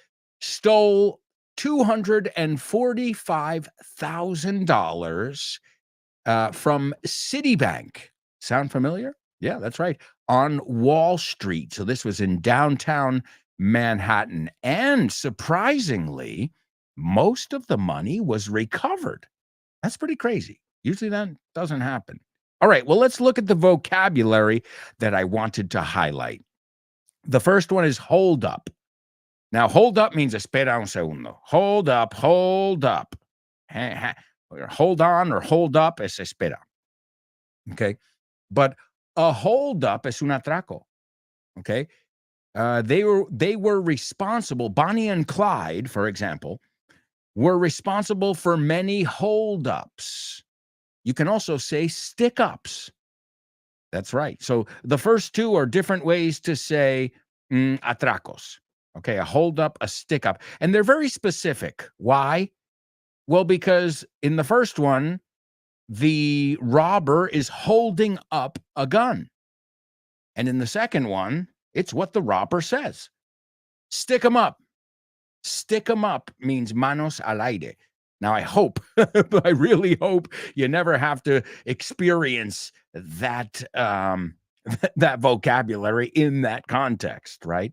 stole $245,000 from Citibank. Sound familiar? Yeah, that's right. On Wall Street. So this was in downtown Manhattan. And surprisingly, most of the money was recovered. That's pretty crazy. Usually that doesn't happen. All right, well, let's look at the vocabulary that I wanted to highlight. The first one is hold up. Now, hold up means espera un segundo. Hold up, hold up. Hold on or hold up es espera. Okay? But a hold up es un atraco. Okay? They were responsible, Bonnie and Clyde, for example, were responsible for many hold-ups. You can also say stick-ups. That's right. So the first two are different ways to say atracos. Okay, a hold-up, a stick-up. And they're very specific. Why? Well, because in the first one, the robber is holding up a gun. And in the second one, it's what the robber says. Stick 'em up. Stick 'em up means manos al aire. Now, I hope, I really hope you never have to experience that, that vocabulary in that context, right?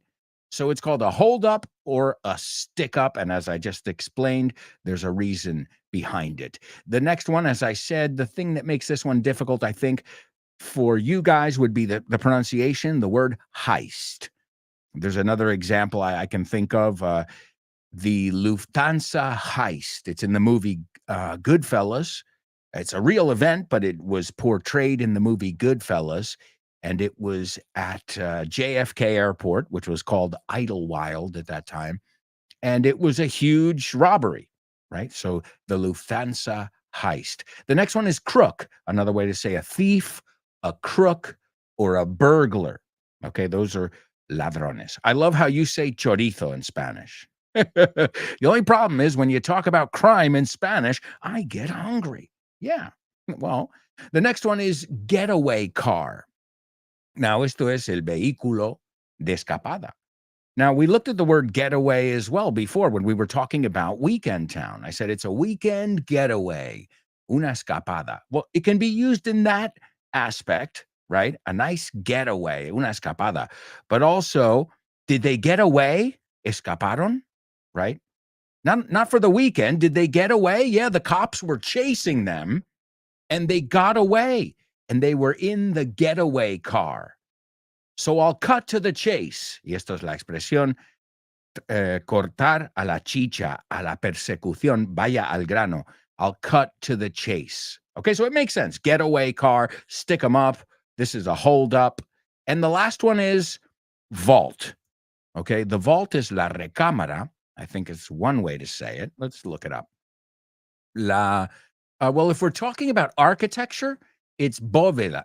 So it's called a hold up or a stick up. And as I just explained, there's a reason behind it. The next one, as I said, the thing that makes this one difficult, I think, for you guys would be the pronunciation, the word heist. There's another example I can think of, the Lufthansa heist. It's in the movie Goodfellas. It's a real event, but it was portrayed in the movie Goodfellas, and it was at JFK Airport, which was called Idlewild at that time, and it was a huge robbery, right? So the Lufthansa heist. The next one is crook, another way to say a thief, a crook, or a burglar. Okay, those are ladrones. I love how you say chorizo in Spanish. The only problem is when you talk about crime in Spanish, I get hungry. Yeah, well, the next one is getaway car. Now, esto es el vehículo de escapada. Now, we looked at the word getaway as well before when we were talking about Weekend Town. I said it's a weekend getaway, una escapada. Well, it can be used in that aspect, right? A nice getaway, una escapada. But also, did they get away? Escaparon, right? Not for the weekend. Did they get away? Yeah, the cops were chasing them and they got away and they were in the getaway car. So I'll cut to the chase. Y esto es la expresión cortar a la chicha, a la persecución, vaya al grano. I'll cut to the chase. Okay, so it makes sense. Getaway car, stick them up. This is a hold up. And the last one is vault. Okay, the vault is la recámara. I think it's one way to say it. Let's look it up. Well, if we're talking about architecture, it's bóveda,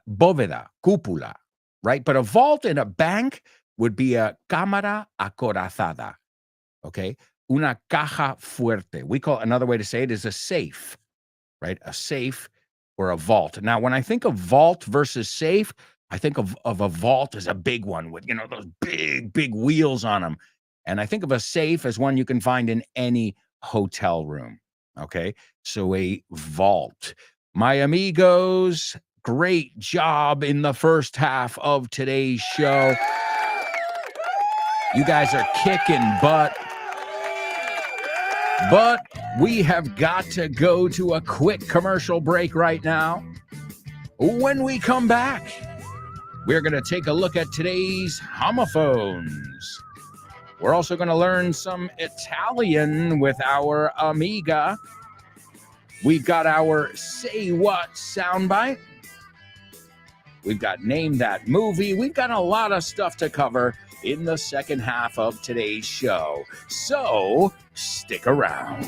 cúpula, right? But a vault in a bank would be a cámara acorazada, okay? Una caja fuerte. We call another way to say it is a safe, right? A safe or a vault. Now, when I think of vault versus safe, I think of a vault as a big one with, those big wheels on them. And I think of a safe as one you can find in any hotel room, okay? So a vault. My amigos, great job in the first half of today's show. You guys are kicking butt. But we have got to go to a quick commercial break right now. When we come back, we're going to take a look at today's homophones. We're also going to learn some Italian with our amiga. We've got our Say What soundbite. We've got Name That Movie. We've got a lot of stuff to cover in the second half of today's show. So stick around.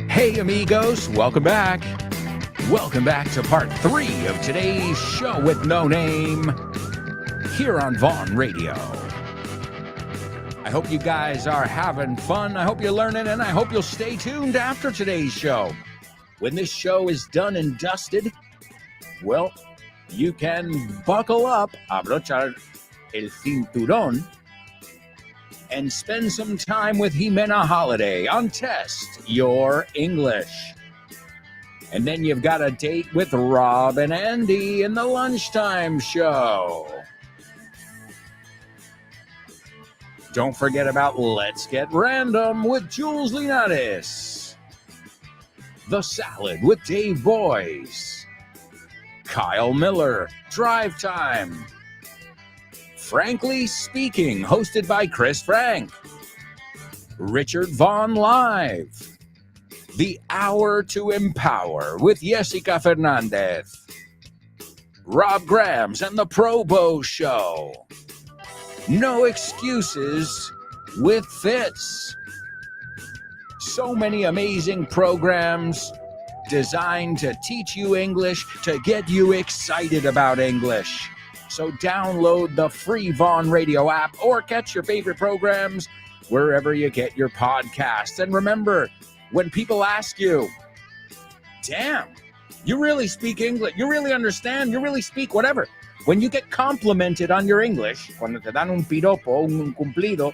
Hey amigos, welcome back. Welcome back to part 3 of today's show with no name here on Vaughn Radio. I hope you guys are having fun. I hope you're learning, and I hope you'll stay tuned after today's show. When this show is done and dusted, well, you can buckle up, abrochar el cinturón, and spend some time with Jimena Holiday on Test Your English. And then you've got a date with Rob and Andy in the lunchtime show. Don't forget about Let's Get Random with Jules Linares. The Salad with Dave Boyce. Kyle Miller, Drive Time. Frankly Speaking, hosted by Chris Frank. Richard Vaughn Live. The Hour to Empower with Jessica Fernandez. Rob Grams and the Pro Bow Show. No Excuses with Fitz. So many amazing programs designed to teach you English, to get you excited about English. So download the free Vaughn Radio app or catch your favorite programs wherever you get your podcasts. And remember, when people ask you, damn, you really speak English, you really understand, you really speak whatever. When you get complimented on your English, cuando te dan un piropo, un cumplido,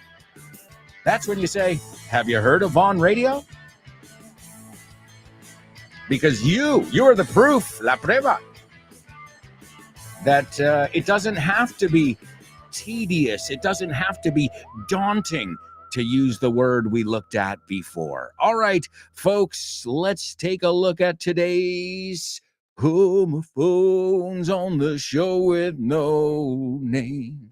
that's when you say, have you heard of Vaughn Radio? Because you're the proof, la prueba, that it doesn't have to be tedious. It doesn't have to be daunting to use the word we looked at before. All right, folks, let's take a look at today's homophones on the show with no name.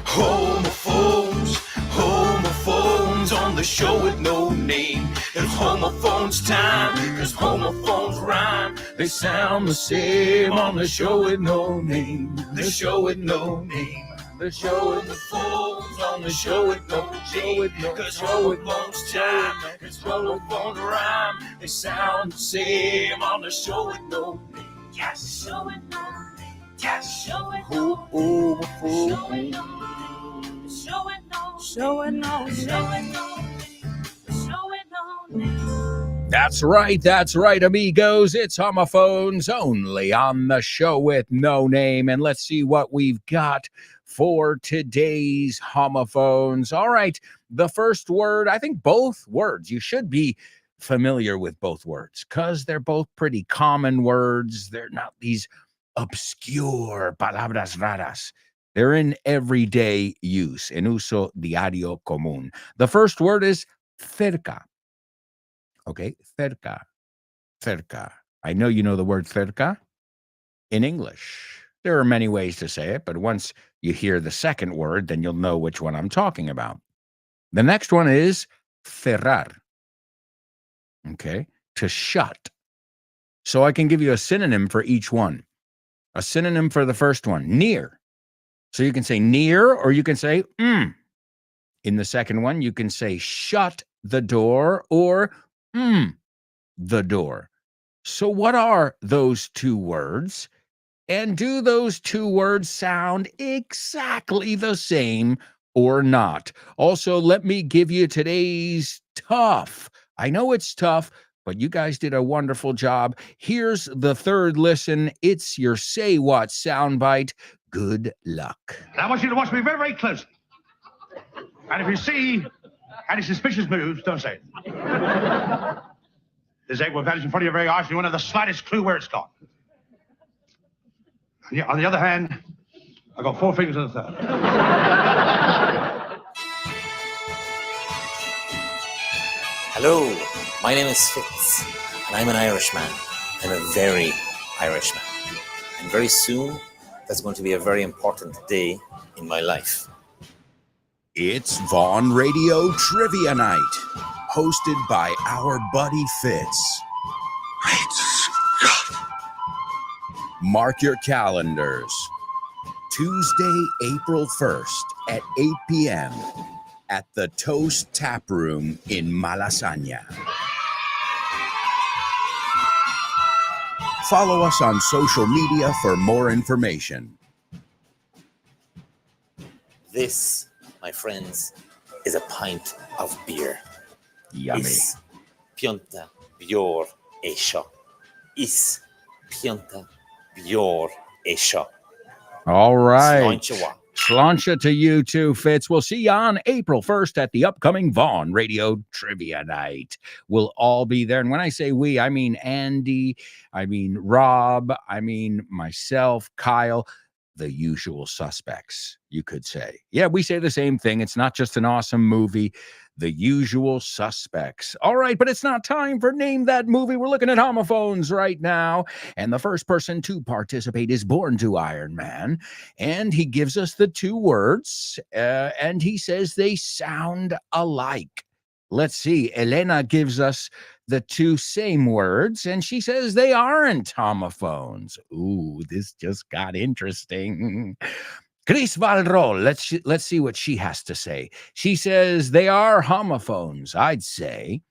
Homophones, homophones on the show with no name. It's homophones time, cause homophones rhyme. They sound the same on the show with no name. The show with no name. The show with the phones on the show with no name. Cause homophones time, cause homophones rhyme. They sound the same on the show with no name. Yes, show with no name. Yes, show with no name. Show with no name. That's right, amigos. It's homophones only on the show with no name. And let's see what we've got for today's homophones. All right, the first word, I think both words, you should be familiar with both words because they're both pretty common words. They're not these obscure palabras raras. They're in everyday use, en uso diario común. The first word is cerca. Okay, cerca, cerca. I know you know the word cerca in English. There are many ways to say it, but once you hear the second word, then you'll know which one I'm talking about. The next one is cerrar. Okay, to shut. So I can give you a synonym for each one. A synonym for the first one, near. So you can say near or you can say In the second one, you can say shut the door or the door. So what are those two words? And do those two words sound exactly the same or not? Also, let me give you today's tough. I know it's tough, but you guys did a wonderful job. Here's the third listen. It's your Say What soundbite. Good luck. Now I want you to watch me very, very closely. And if you see any suspicious moves, don't say it. This egg will vanish in front of your very eyes, and you won't have the slightest clue where it's gone. And yet, on the other hand, I've got 4 fingers on the third. Hello, my name is Fitz, and I'm an Irishman. I'm a very Irish man. And very soon, that's going to be a very important day in my life. It's Vaughn Radio Trivia Night, hosted by our buddy Fitz. Great Scott! Mark your calendars. Tuesday, April 1st at 8 p.m. at the Toast Tap Room in Malasaña. Follow us on social media for more information. This, my friends, is a pint of beer. Yummy. Is pionta bior esho. Is pionta bior esho. All right. Sláinte. Sláinte to you too, Fitz. We'll see you on April 1st at the upcoming Vaughn Radio Trivia Night. We'll all be there. And when I say we, I mean Andy, I mean Rob, I mean myself, Kyle, the usual suspects, you could say. Yeah, we say the same thing. It's not just an awesome movie. The Usual Suspects. All right, but it's not time for Name That Movie. We're looking at homophones right now. And the first person to participate is Born to Iron Man. And he gives us the two words, and he says they sound alike. Let's see. Elena gives us the two same words, and she says they aren't homophones. Ooh, this just got interesting. Chris Valrol, let's see what she has to say. She says they are homophones, I'd say.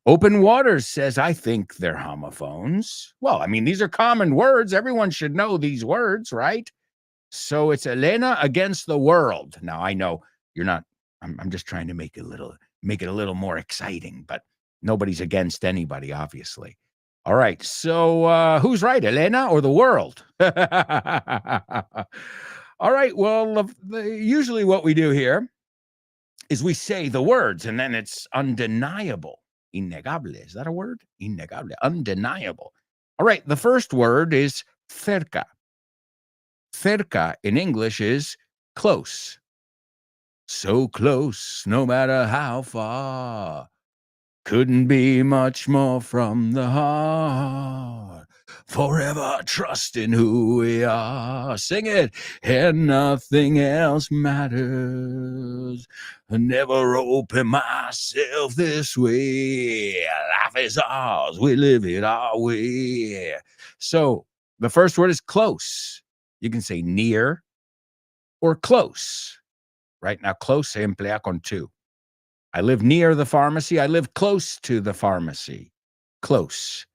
Open Waters says, I think they're homophones. Well, I mean, these are common words. Everyone should know these words, right? So it's Elena against the world. Now, I know you're not, I'm just trying to make it a little more exciting, but nobody's against anybody, obviously. All right, so who's right, Elena or the world? All right, well, usually what we do here is we say the words, and then it's undeniable. Innegable, is that a word? Innegable, undeniable. All right, the first word is cerca. Cerca in English is close. So close, no matter how far. Couldn't be much more from the heart. Forever trusting who we are. Sing it. And nothing else matters. I never open myself this way. Life is ours. We live it our way. So the first word is close. You can say near or close. Right now, close se emplea con to. I live near the pharmacy. I live close to the pharmacy. Close.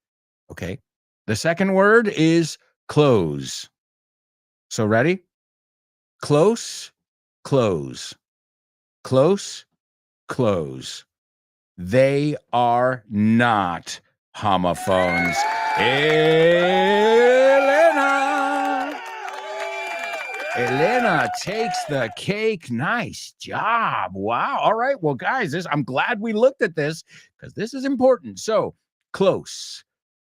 Okay. The second word is close. So ready? Close, close. Close, close. They are not homophones. Elena takes the cake. Nice job. Wow. All right. Well, guys, I'm glad we looked at this because this is important. So, close.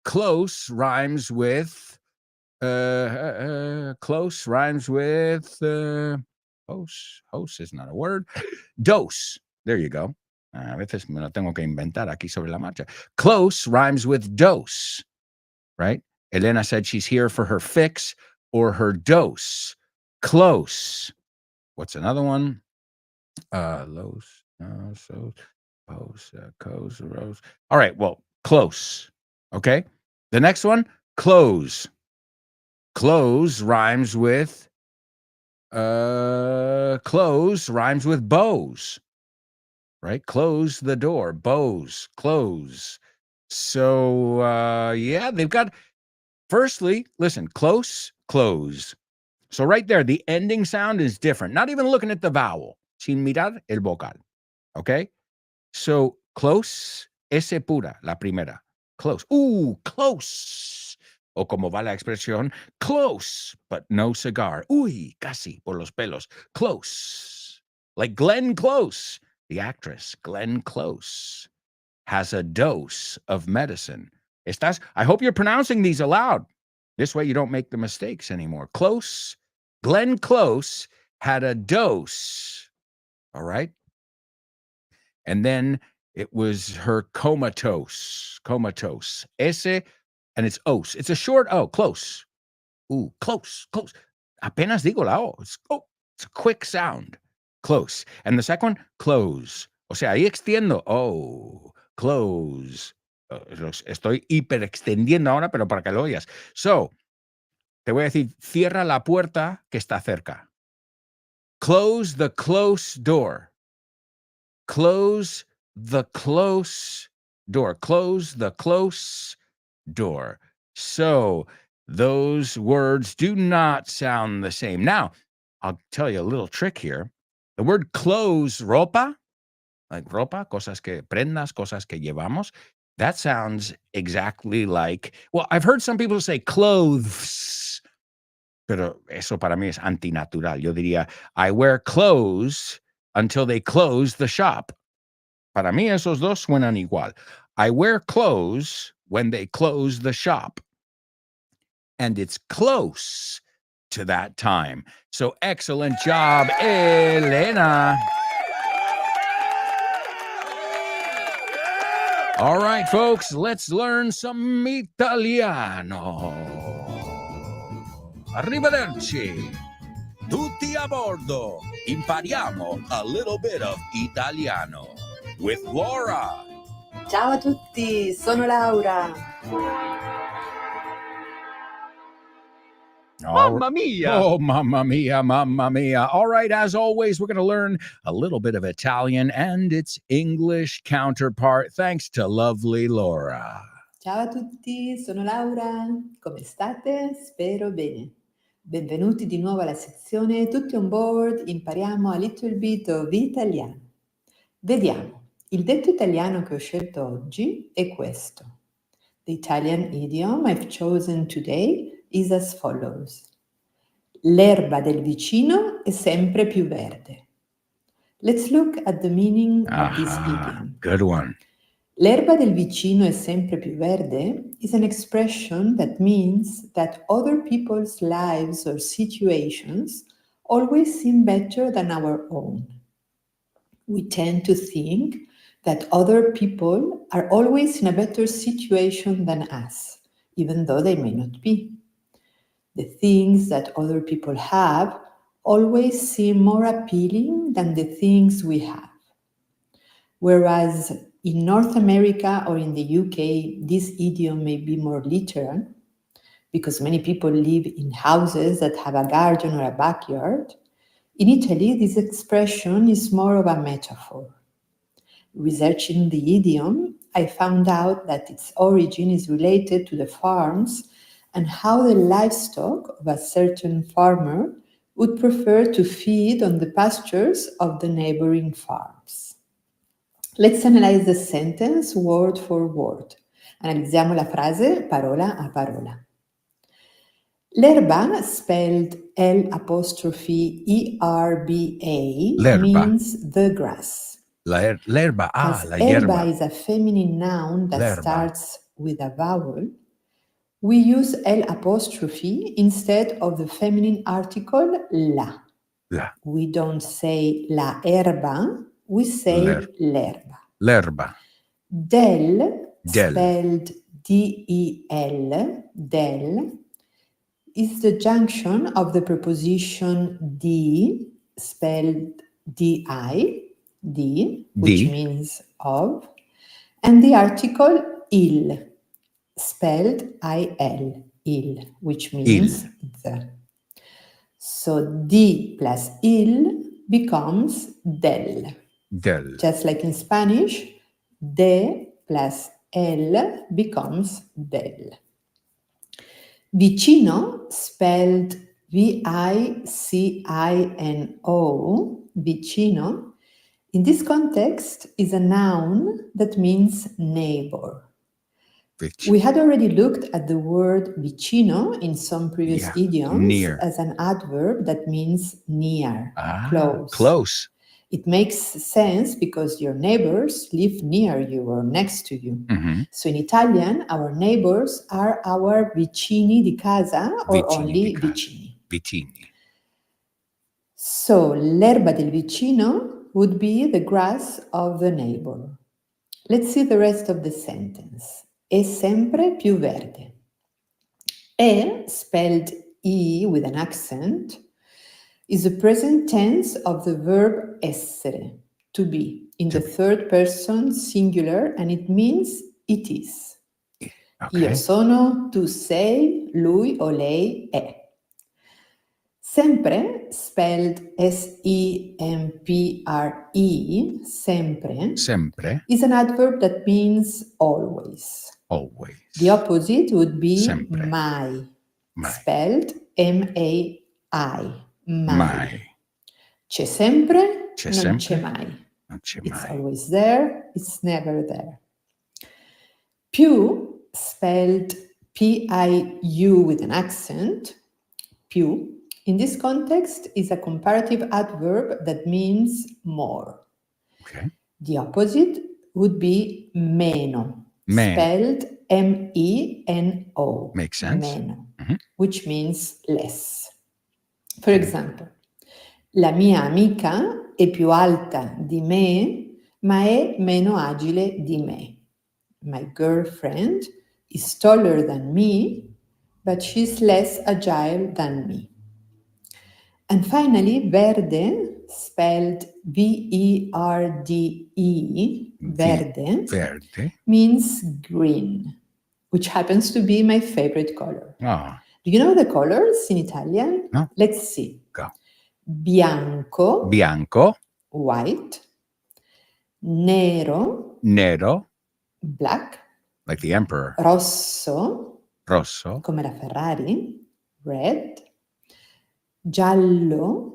Close rhymes with close rhymes with host is not a word. Dose. There you go. A veces me lo tengo que inventar aquí sobre la marcha. Close rhymes with dose, right? Elena said she's here for her fix or her dose. Close. What's another one? Los, so, pose, coes, rose. All right, well, close. Okay. The next one, close. Close rhymes with bows, right? Close the door, bows, close. So yeah, they've got firstly, listen, close, close. So right there, the ending sound is different. Not even looking at the vowel. Sin mirar el vocal. Okay? So close, S pura, la primera. Close. Close. O como va la expresión, close, but no cigar. Uy, casi, por los pelos. Close. Like Glenn Close, the actress, Glenn Close, has a dose of medicine. I hope you're pronouncing these aloud. This way you don't make the mistakes anymore. Close. Glenn Close had a dose. All right. And then it was her comatose. Comatose. Ese, and it's os. It's a short O. Close. Close. Close. Apenas digo la O. It's a quick sound. Close. And the second one, close. O sea, ahí extiendo. Close. Estoy hiperextendiendo ahora, pero para que lo oigas. So, te voy a decir, cierra la puerta que está cerca. Close the close door. Close the close door. Close the close door. So those words do not sound the same. Now, I'll tell you a little trick here. The word clothes, ropa, like ropa, cosas que prendas, cosas que llevamos, that sounds exactly like, well, I've heard some people say clothes, pero eso para mí es antinatural. Yo diría, I wear clothes until they close the shop. Para mí esos dos suenan igual. I wear clothes when they close the shop. And it's close to that time. So excellent job, Elena. All right, folks, let's learn some Italiano. Arrivederci. Tutti a bordo. Impariamo a little bit of Italiano with Laura. Ciao a tutti, sono Laura. Mamma mia! Oh, mamma mia, mamma mia. All right, as always, we're going to learn a little bit of Italian and its English counterpart, thanks to lovely Laura. Ciao a tutti, sono Laura. Come state? Spero bene. Benvenuti di nuovo alla sezione Tutti on board, impariamo a little bit of italiano. Vediamo, il detto italiano che ho scelto oggi è questo. The Italian idiom I've chosen today is as follows. L'erba del vicino è sempre più verde. Let's look at the meaning of this idiom. Good one. L'erba del vicino è sempre più verde is an expression that means that other people's lives or situations always seem better than our own. We tend to think that other people are always in a better situation than us, even though they may not be. The things that other people have always seem more appealing than the things we have. Whereas in North America or in the UK, this idiom may be more literal, because many people live in houses that have a garden or a backyard. In Italy, this expression is more of a metaphor. Researching the idiom, I found out that its origin is related to the farms and how the livestock of a certain farmer would prefer to feed on the pastures of the neighboring farms. Let's analyze the sentence word for word. Analizziamo la frase parola a parola. L'erba, spelled L''ERBA, L'erba. means the grass. L'erba, As la erba hierba. is a feminine noun that L'erba. starts with a vowel, we use L' instead of the feminine article la. La. We don't say la erba, we say l'erba. L'erba. Del, Del. spelled D-E-L, del, is the junction of the preposition di, spelled D-I, di, which Di. means of, and the article il, spelled I-L, il, which means the. So di plus il becomes del. Del. Just like in Spanish, de plus el becomes del. Vicino, spelled V-I-C-I-N-O, vicino, in this context is a noun that means neighbor. We had already looked at the word vicino in some previous idioms near. as an adverb that means near, close. Close. It makes sense because your neighbors live near you or next to you. Mm-hmm. So in Italian, our neighbors are our vicini di casa or Vicini only di casa. vicini. Vicini. So l'erba del vicino would be the grass of the neighbor. Let's see the rest of the sentence. È sempre più verde. E, spelled E with an accent, is the present tense of the verb essere, to be, in the third person singular, and it means it is. Okay. Io sono, tu sei, lui o lei è. Sempre, spelled S-E-M-P-R-E, sempre, Sempre. is an adverb that means always. Always. The opposite would be Sempre. mai, Mai. spelled M-A-I, mai. Mai. C'è sempre, C'è non sempre, c'è mai. Non c'è It's mai. always there, it's never there. Più, spelled P-I-U with an accent, più, in this context is a comparative adverb that means more. Okay. The opposite would be meno, spelled M-E-N-O. Makes sense. Meno, Mhm. which means less. For example, la mia amica è più alta di me, ma è meno agile di me. My girlfriend is taller than me, but she's less agile than me. And finally, verde, spelled V-E-R-D-E, verde, Verde. means green, which happens to be my favorite color. Oh. Do you know the colors in Italian? No. Let's see. Go. Bianco, Bianco. white, nero, Nero. black, Like the emperor. rosso, Rosso. come la Ferrari, red, giallo,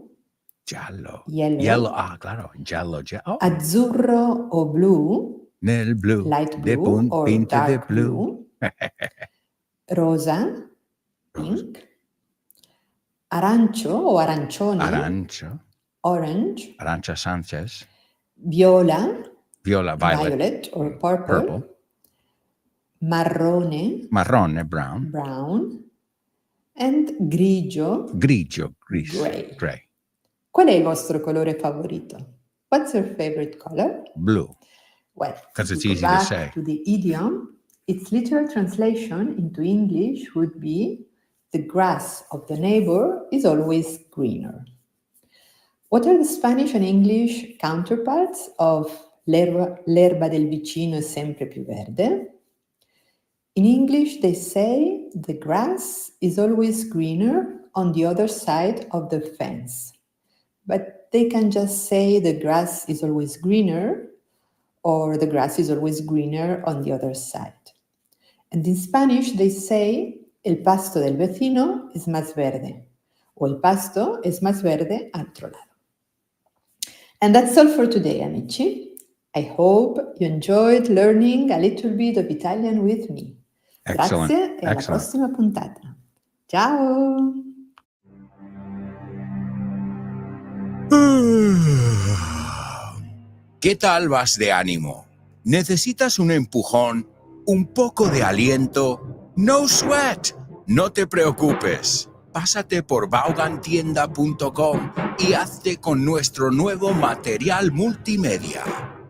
Giallo. yellow, Yellow. Ah, claro. Giallo. Oh. azzurro o blu, Nel blu. light De blue or pinte de dark blu. blue, rosa, pink, arancio o arancione, Arancio. orange, Arancia Sanchez. viola, Viola. violet or purple, marrone, Marrone. Brown. brown, and grigio, Grigio. Gris. Gray. Gray. Qual è il vostro colore favorito? What's your favorite color? Blue. Well, 'Cause if it's we go easy to back say. to the idiom, its literal translation into English would be the grass of the neighbor is always greener. What are the Spanish and English counterparts of l'erba del vicino è sempre più verde? In English, they say the grass is always greener on the other side of the fence. But they can just say the grass is always greener or the grass is always greener on the other side. And in Spanish, they say el pasto del vecino es más verde o el pasto es más verde al otro lado. And that's all for today, amici. I hope you enjoyed learning a little bit of Italian with me. Excellent. Grazie e alla Excellent. prossima puntata. Ciao! ¿Qué tal vas de ánimo? ¿Necesitas un empujón? ¿Un poco de aliento? No sweat. No te preocupes. Pásate por vaughantienda.com y hazte con nuestro nuevo material multimedia.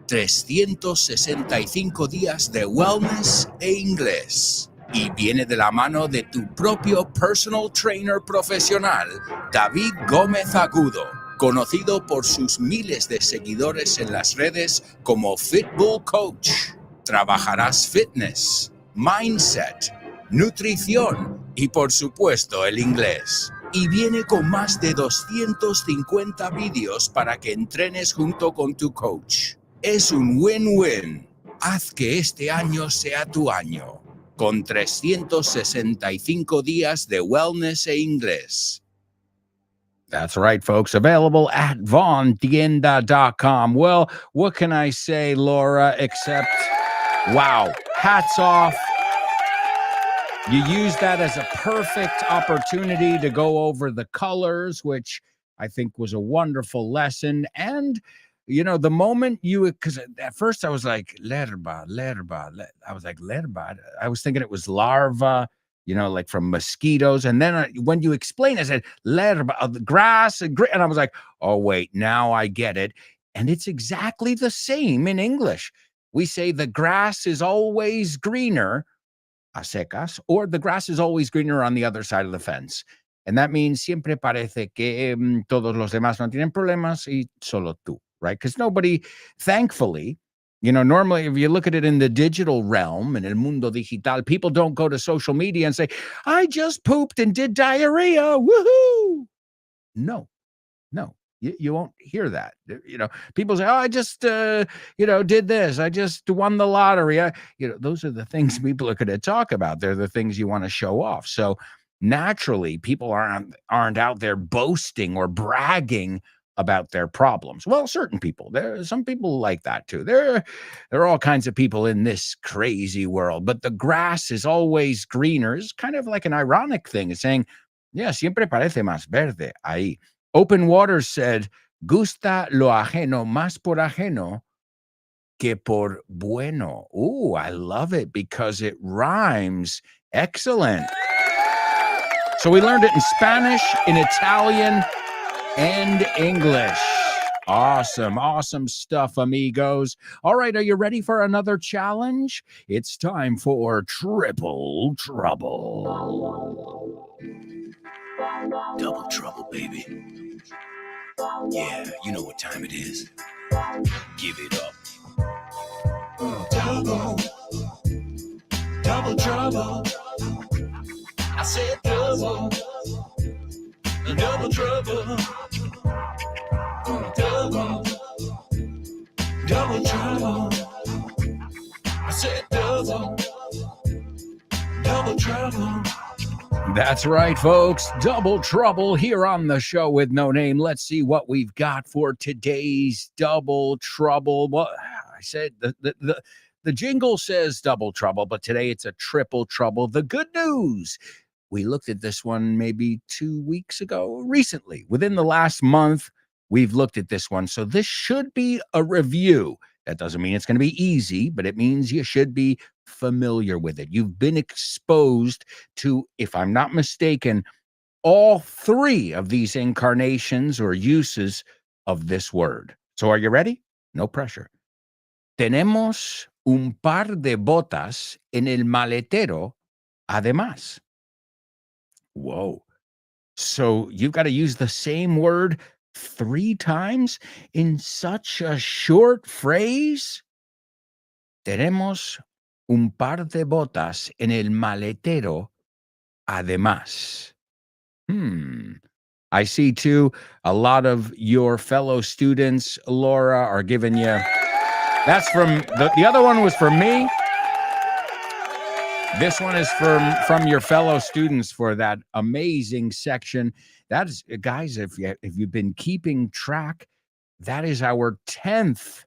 365 días de wellness e inglés. Y viene de la mano de tu propio personal trainer profesional, David Gómez Agudo, conocido por sus miles de seguidores en las redes como Fitbull Coach. Trabajarás fitness, mindset, nutrición y por supuesto el inglés. Y viene con más de 250 vídeos para que entrenes junto con tu coach. Es un win-win. Haz que este año sea tu año, con 365 días de wellness e inglés. That's right, folks. Available at vaughantienda.com. Well, what can I say, Laura, except, wow, hats off. You used that as a perfect opportunity to go over the colors, which I think was a wonderful lesson. And, you know, the moment because at first I was like, lerba. I was like, lerba. I was thinking it was larva, you know, like from mosquitoes. And then when you explain, I said, lerba, the grass. And I was like, oh, wait, now I get it. And it's exactly the same in English. We say the grass is always greener a secas, or the grass is always greener on the other side of the fence. And that means siempre parece que todos los demás no tienen problemas y solo tú, right? Because nobody, thankfully, you know, normally if you look at it in the digital realm, in el mundo digital, people don't go to social media and say, I just pooped and did diarrhea, woohoo! No. You won't hear that. You know, people say, oh, I just, you know, did this. I just won the lottery. You know, those are the things people are going to talk about. They're the things you want to show off. So naturally, people aren't out there boasting or bragging about their problems. Well, certain people. There are some people like that too. There are all kinds of people in this crazy world. But the grass is always greener. It's kind of like an ironic thing. It's saying, yeah, siempre parece más verde ahí. Open Waters said, gusta lo ajeno más por ajeno que por bueno. Ooh, I love it because it rhymes. Excellent. So we learned it in Spanish, in Italian, and English. Awesome stuff, amigos. All right, are you ready for another challenge? It's time for Triple Trouble. Double trouble, baby. Yeah, you know what time it is. Give it up. Double trouble. I said double trouble. Double trouble. I said double trouble. That's right, folks. Double trouble here on the show with no name. Let's see what we've got for today's double trouble. Well, I said the jingle says double trouble, but today it's a triple trouble. The good news, we looked at this one maybe 2 weeks ago, recently. Within the last month, we've looked at this one. So this should be a review. That doesn't mean it's going to be easy, but it means you should be familiar with it. You've been exposed to, if I'm not mistaken, all three of these incarnations or uses of this word. So are you ready? No pressure. Tenemos un par de botas en el maletero, además. Whoa. So you've got to use the same word 3 times in such a short phrase? Tenemos un par de botas en el maletero, además. I see, too, a lot of your fellow students, Laura, are giving you... That's from... The other one was from me. This one is from your fellow students for that amazing section. That is, guys, if you've been keeping track, that is our 10th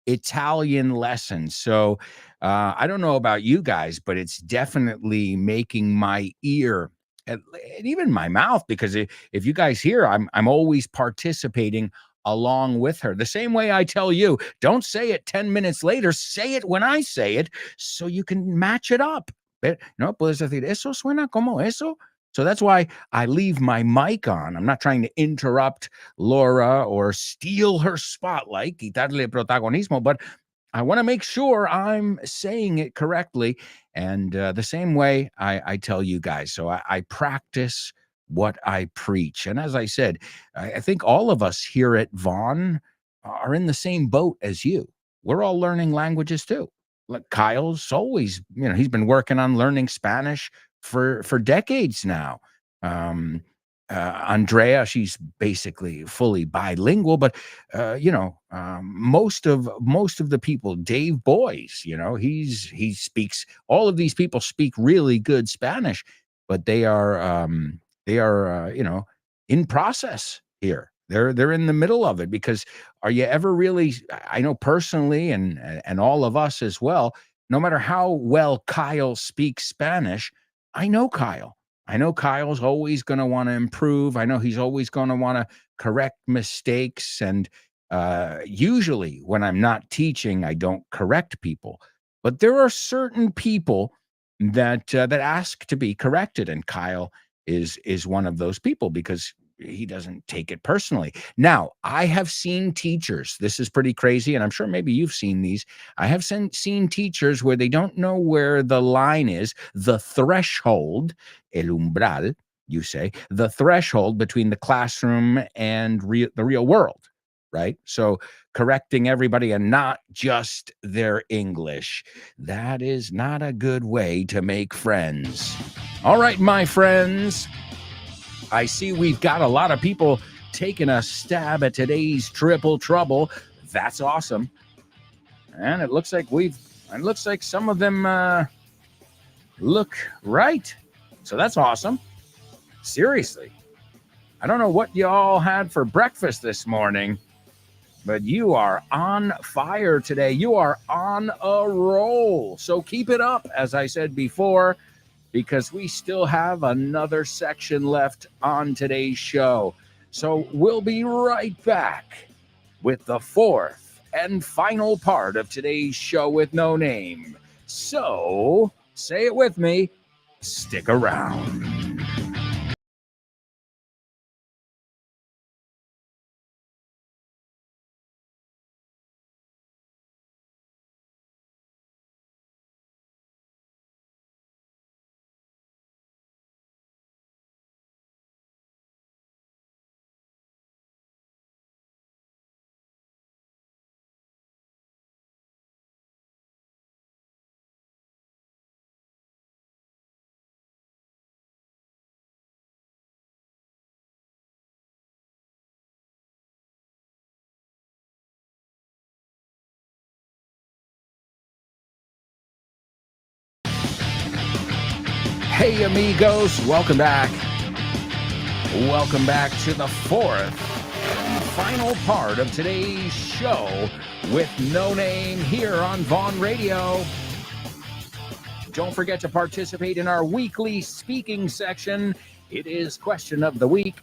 Italian lesson. So I don't know about you guys, but it's definitely making my ear and even my mouth, because if you guys hear, I'm always participating along with her. The same way I tell you, don't say it 10 minutes later, say it when I say it so you can match it up. No, puedes decir, eso suena como eso. So that's why I leave my mic on. I'm not trying to interrupt Laura or steal her spotlight, quitarle protagonismo, but I want to make sure I'm saying it correctly. And the same way I tell you guys. So I practice what I preach. And as I said, I think all of us here at Vaughan are in the same boat as you. We're all learning languages too. Like Kyle's always, he's been working on learning Spanish for decades now. Andrea, she's basically fully bilingual, but most of the people, Dave Boyes, he speaks. All of these people speak really good Spanish, but they are in process here. They're in the middle of it, because are you ever really? I know personally, and all of us as well. No matter how well Kyle speaks Spanish, I know Kyle. I know Kyle's always going to want to improve. I know he's always going to want to correct mistakes. And usually when I'm not teaching, I don't correct people. But there are certain people that ask to be corrected. And Kyle is one of those people, because he doesn't take it personally. Now, I have seen teachers. This is pretty crazy, and I'm sure maybe you've seen these. I have seen teachers where they don't know where the line is, the threshold, el umbral, you say, the threshold between the classroom and the real world, right? So correcting everybody and not just their English. That is not a good way to make friends. All right, my friends. I see we've got a lot of people taking a stab at today's Triple Trouble. That's awesome. And it looks like some of them look right. So that's awesome. Seriously. I don't know what y'all had for breakfast this morning, but you are on fire today. You are on a roll. So keep it up, as I said before, because we still have another section left on today's show. So we'll be right back with the 4th and final part of today's show with no name. So, say it with me, stick around. Hey amigos, welcome back. Welcome back to the 4th and final part of today's show with No Name here on Vaughan Radio. Don't forget to participate in our weekly speaking section. It is Question of the Week.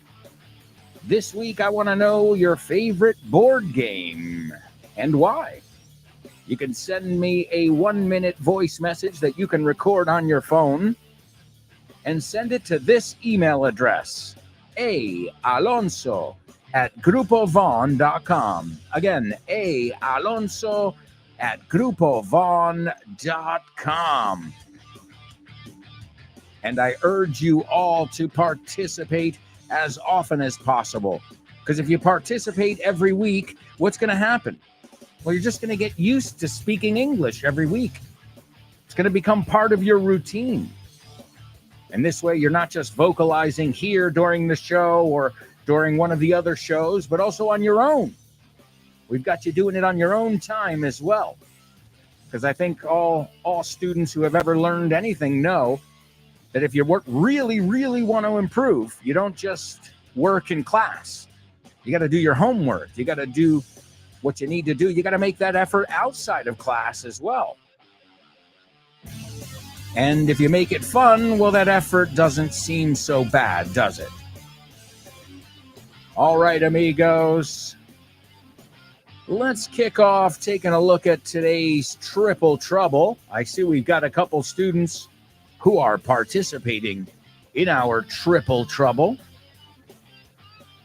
This week I want to know your favorite board game and why. You can send me a 1-minute voice message that you can record on your phone and send it to this email address, alonso@vaughan.edu. at grupovon.com. Again, Alonso at grupovon.com. And I urge you all to participate as often as possible. Because if you participate every week, what's going to happen? Well, you're just going to get used to speaking English every week. It's going to become part of your routine. And this way, you're not just vocalizing here during the show or during one of the other shows, but also on your own. We've got you doing it on your own time as well. Because I think all students who have ever learned anything know that if you really, really want to improve, you don't just work in class. You got to do your homework. You got to do what you need to do. You got to make that effort outside of class as well. And if you make it fun, well, that effort doesn't seem so bad, does it? All right, amigos. Let's kick off taking a look at today's Triple Trouble. I see we've got a couple students who are participating in our Triple Trouble.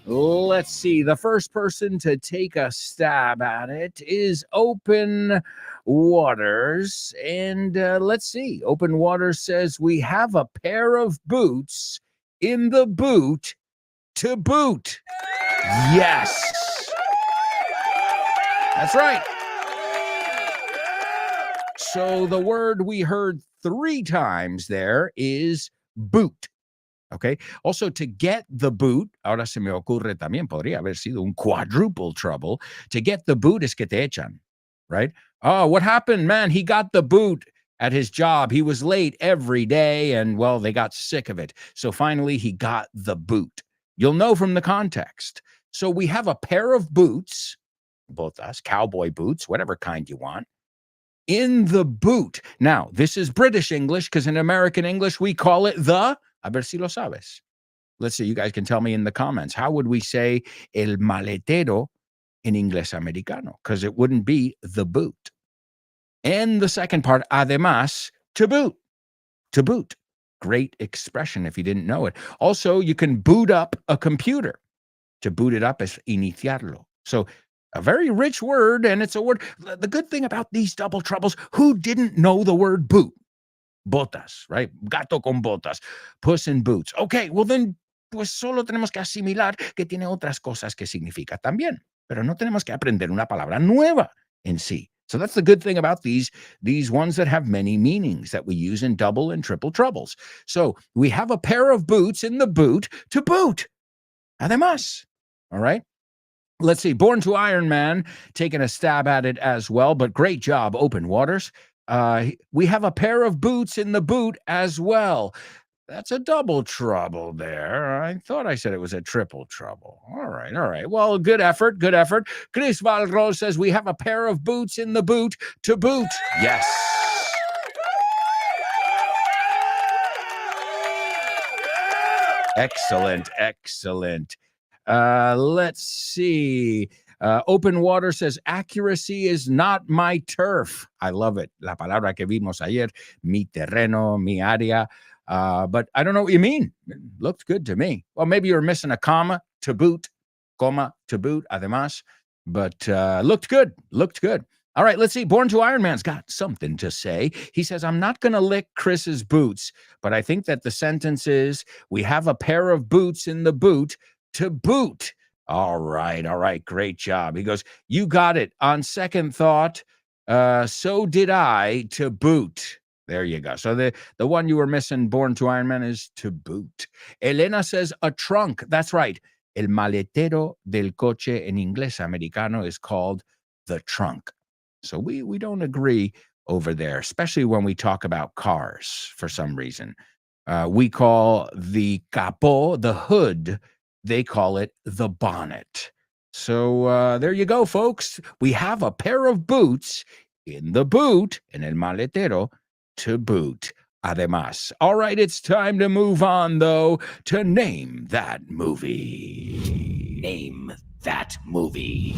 Let's see. The first person to take a stab at it is Open Waters. And let's see. Open Waters says, we have a pair of boots in the boot to boot. Yes. That's right. So the word we heard 3 times there is boot. Okay. Also, to get the boot, ahora se me ocurre también, podría haber sido un quadruple trouble. To get the boot es que te echan, right? Oh, what happened, man? He got the boot at his job. He was late every day and, well, they got sick of it. So finally, he got the boot. You'll know from the context. So we have a pair of boots, botas, cowboy boots, whatever kind you want, in the boot. Now, this is British English because in American English, we call it the, a ver si lo sabes. Let's see, you guys can tell me in the comments. How would we say el maletero in Inglés Americano? Because it wouldn't be the boot. And the second part, además, to boot. To boot. Great expression if you didn't know it. Also, you can boot up a computer. To boot it up is iniciarlo. So a very rich word, and it's a word. The good thing about these double troubles, who didn't know the word boot? Botas, right? Gato con botas. Puss in boots. Okay, well then, pues solo tenemos que asimilar que tiene otras cosas que significa también. Pero no tenemos que aprender una palabra nueva en sí. So that's the good thing about these ones that have many meanings that we use in double and triple troubles. So we have a pair of boots in the boot to boot. Además. All right. Let's see. Born to Iron Man taking a stab at it as well, but great job, Open Waters. We have a pair of boots in the boot as well. That's a double trouble there. I thought I said it was a triple trouble. All right, all right. Well, good effort, good effort. Chris Valrose says we have a pair of boots in the boot to boot. Yes. Excellent, excellent. Let's see. Open Water says, accuracy is not my turf. I love it. La palabra que vimos ayer, mi terreno, mi área. But I don't know what you mean. It looked good to me. Well, maybe you were missing a comma, to boot, coma, to boot, además. But looked good, looked good. All right, let's see. Born to Iron Man's got something to say. He says, I'm not going to lick Chris's boots, but I think that the sentence is, we have a pair of boots in the boot to boot. All right, great job. He goes, you got it. On second thought, so did I, to boot. There you go. So the one you were missing, Born to Iron Man, is to boot. Elena says, a trunk. That's right. El maletero del coche en inglés americano is called the trunk. So we don't agree over there, especially when we talk about cars for some reason. We call the capó, the hood, they call it the bonnet. So there you go, folks. We have a pair of boots in the boot, en el maletero, to boot. Además. All right, it's time to move on, though, to Name That Movie. Name That Movie.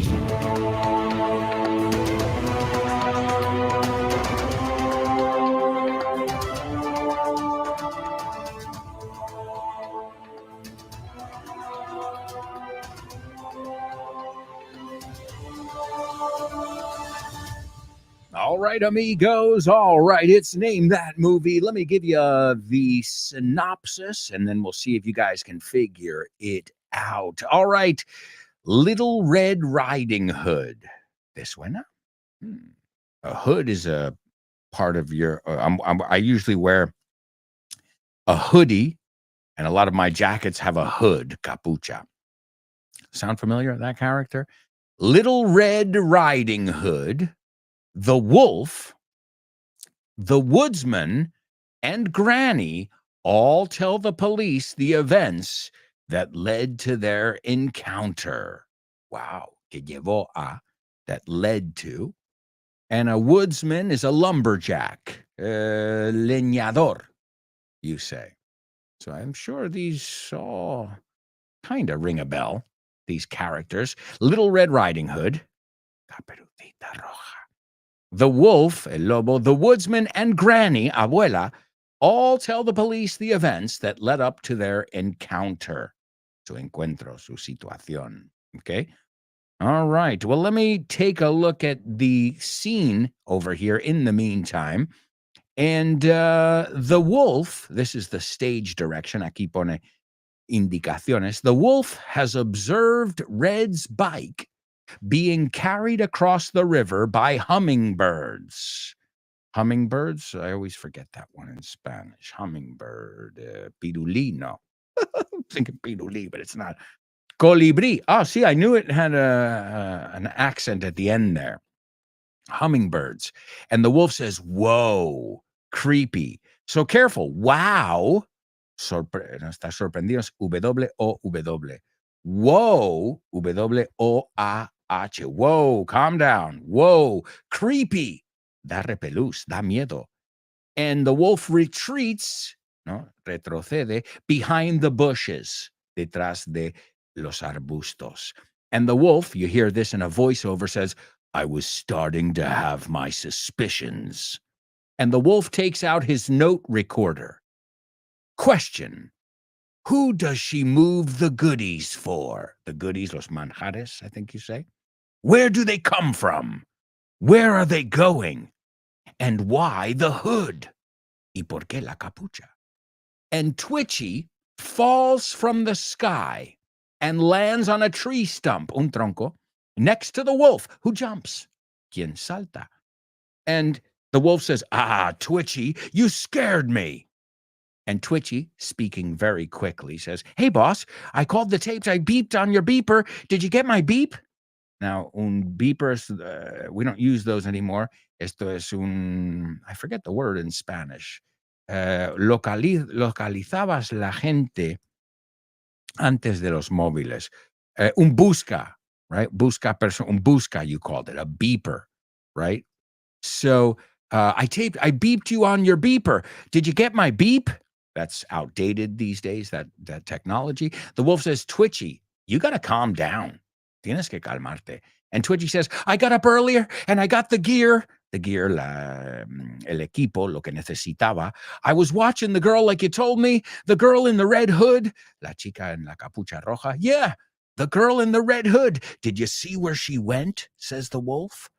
All right, amigos. All right, it's Name That Movie. Let me give you the synopsis, and then we'll see if you guys can figure it out. All right, Little Red Riding Hood. ¿Te suena? A hood is a part of your... I usually wear a hoodie, and a lot of my jackets have a hood, capucha. Sound familiar, that character? Little Red Riding Hood, the wolf, the woodsman, and Granny all tell the police the events that led to their encounter. Wow, que llevó a, that led to. And a woodsman is a lumberjack, leñador, you say. So I'm sure these all kind of ring a bell, these characters. Little Red Riding Hood, Caperucita Roja, the wolf, el lobo, the woodsman, and Granny, abuela, all tell the police the events that led up to their encounter, su encuentro, su situación. Okay? All right. Well, let me take a look at the scene over here in the meantime. And the wolf, this is the stage direction. Aquí pone indicaciones. The wolf has observed Red's bike being carried across the river by hummingbirds. Hummingbirds? I always forget that one in Spanish. Hummingbird. Pirulí, I'm thinking pirulí, but it's not. Colibrí. Oh, see, I knew it had an accent at the end there. Hummingbirds. And the wolf says, whoa, creepy. So careful. Wow. Está sorprendidos. W-O-W. Whoa. W-O-A-H. Whoa. Calm down. Whoa. Creepy. Da repelús. Da miedo. And the wolf retreats, retrocede, behind the bushes. Detrás de los arbustos. And the wolf, you hear this in a voiceover, says, I was starting to have my suspicions. And the wolf takes out his note recorder. Question. Who does she move the goodies for? The goodies, los manjares, I think you say. Where do they come from? Where are they going? And why the hood? ¿Y por qué la capucha? And Twitchy falls from the sky and lands on a tree stump, un tronco, next to the wolf, who jumps. Quien salta. And the wolf says, Twitchy, you scared me. And Twitchy, speaking very quickly, says, hey, boss, I called the tapes. I beeped on your beeper. Did you get my beep? Now, un beeper, we don't use those anymore. Esto es un, I forget the word in Spanish. Localizabas la gente antes de los móviles. Un busca, right? Un busca, you called it, a beeper, right? So I beeped you on your beeper. Did you get my beep? That's outdated these days, that technology. The wolf says, Twitchy, you got to calm down. Tienes que calmarte. And Twitchy says, I got up earlier and I got the gear. The gear, el equipo, lo que necesitaba. I was watching the girl like you told me, the girl in the red hood, la chica en la capucha roja. Yeah, the girl in the red hood. Did you see where she went? Says the wolf.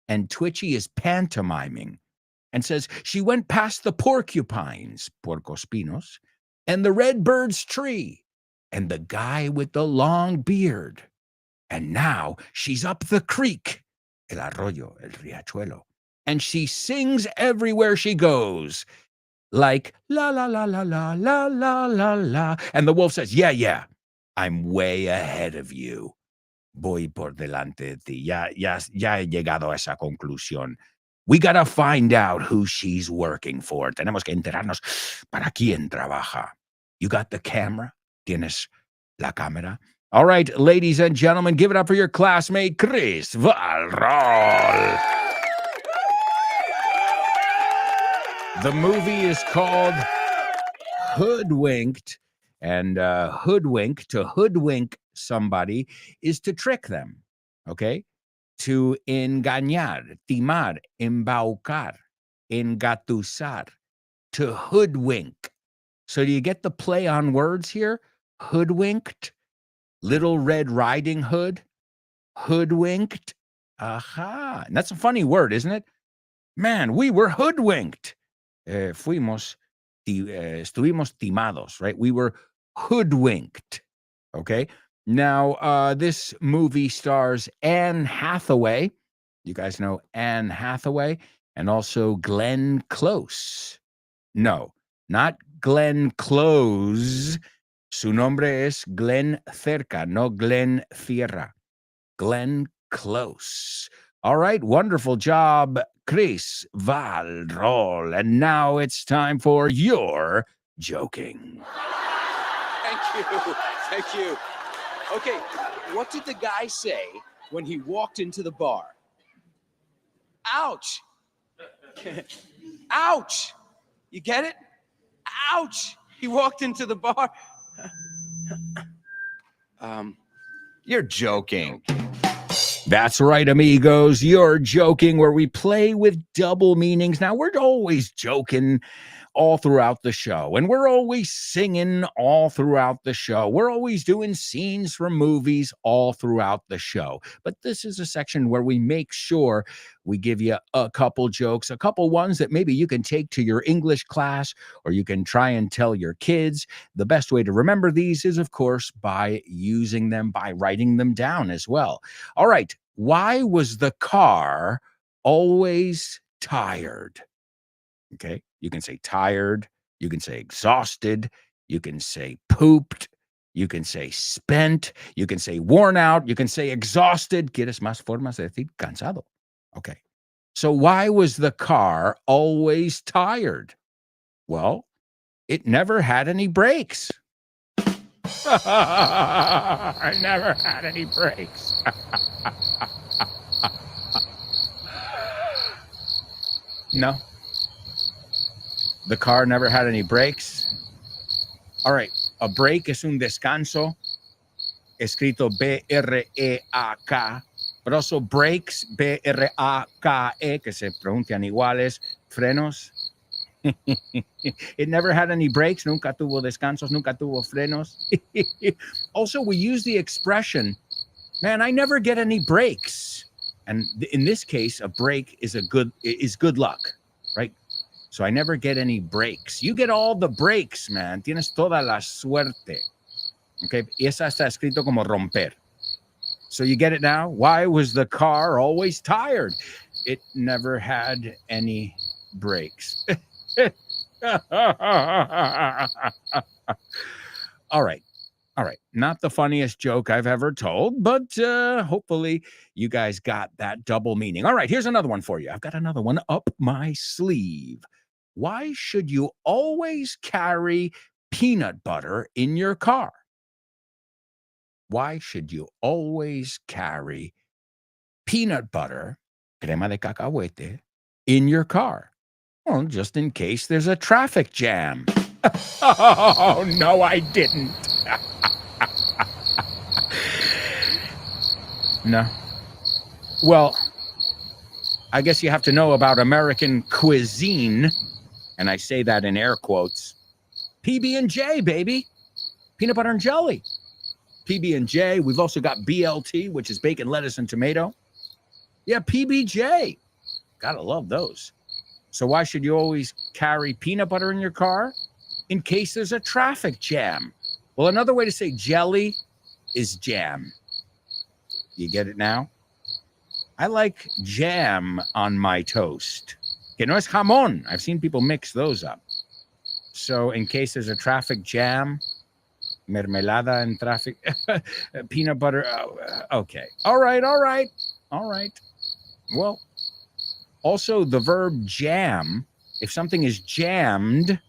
And Twitchy is pantomiming and says, she went past the porcupines, puercospinos, and the red bird's tree, and the guy with the long beard. And now she's up the creek, el arroyo, el riachuelo, and she sings everywhere she goes, like la la la la la la la la la. And the wolf says, yeah, I'm way ahead of you. Voy por delante de ti. Ya he llegado a esa conclusión. We gotta find out who she's working for. Tenemos que enterarnos para quién trabaja. You got the camera? ¿Tienes la cámara? All right, ladies and gentlemen, give it up for your classmate, Chris Valrol. The movie is called Hoodwinked, and to hoodwink somebody is to trick them, okay? To engañar, timar, embaucar, engatusar, to hoodwink. So do you get the play on words here? Hoodwinked, Little Red Riding Hood, hoodwinked. Aha. And that's a funny word, isn't it? Man, we were hoodwinked. Estuvimos timados, right? We were hoodwinked. Okay. Now, this movie stars Anne Hathaway. You guys know Anne Hathaway, and also Glenn Close. No, not Glenn Close. Su nombre es Glenn Cerca, no Glenn Sierra. Glenn Close. All right, wonderful job, Chris Val Roll. And now it's time for your joking. Thank you. Thank you. Okay, what did the guy say when he walked into the bar? Ouch. Ouch. You get it? Ouch. He walked into the bar. You're joking. That's right, amigos. You're joking, where we play with double meanings. Now, we're always joking all throughout the show, and we're always singing all throughout the show. We're always doing scenes from movies all throughout the show. But this is a section where we make sure we give you a couple jokes, a couple ones that maybe you can take to your English class, or you can try and tell your kids. The best way to remember these is, of course, by using them, by writing them down as well. All right. Why was the car always tired? Okay. You can say tired. You can say exhausted. You can say pooped. You can say spent. You can say worn out. You can say exhausted. ¿Quieres más formas de decir cansado? Okay. So why was the car always tired? Well, it never had any brakes. I never had any brakes. No. The car never had any brakes. All right. A break es un descanso, escrito B-R-E-A-K, but also brakes, B-R-A-K-E, que se pronuncian iguales, frenos. It never had any brakes, nunca tuvo descansos, nunca tuvo frenos. Also, we use the expression, man, I never get any breaks. And in this case, a break is good luck, right? So I never get any breaks. You get all the breaks, man. Tienes toda la suerte. Okay, y esa está escrito como romper. So you get it now? Why was the car always tired? It never had any brakes. All right. All right. Not the funniest joke I've ever told, but hopefully you guys got that double meaning. All right. Here's another one for you. I've got another one up my sleeve. Why should you always carry peanut butter in your car? Why should you always carry peanut butter, crema de cacahuete, in your car? Well, just in case there's a traffic jam. Oh, no, I didn't. No. Well, I guess you have to know about American cuisine, and I say that in air quotes. PB&J, baby. Peanut butter and jelly. PB&J. We've also got BLT, which is bacon, lettuce, and tomato. Yeah, PBJ. Gotta love those. So why should you always carry peanut butter in your car? In case there's a traffic jam. Well, another way to say jelly is jam. You get it now? I like jam on my toast. Que no es jamón. I've seen people mix those up. So in case there's a traffic jam, mermelada and traffic, peanut butter. Okay. All right. Well, also the verb jam, if something is jammed,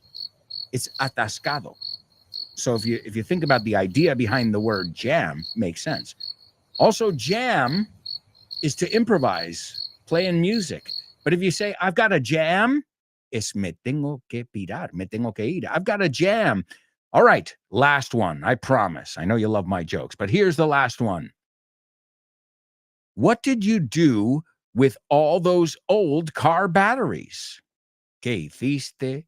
it's atascado. So if you think about the idea behind the word jam, makes sense. Also, jam is to improvise, playing music. But if you say, I've got a jam, es me tengo que pirar, me tengo que ir. I've got a jam. All right, last one, I promise. I know you love my jokes, but here's the last one. What did you do with all those old car batteries? ¿Qué hiciste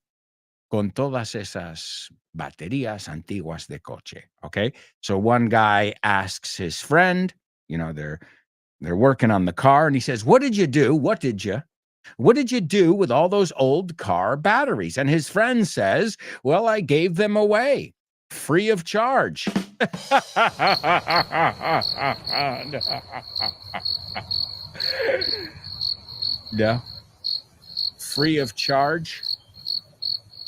con todas esas baterías antiguas de coche? Okay, so one guy asks his friend, they're working on the car, and he says, what did you do? What did you What did you do with all those old car batteries? And his friend says, well, I gave them away free of charge. No. Free of charge?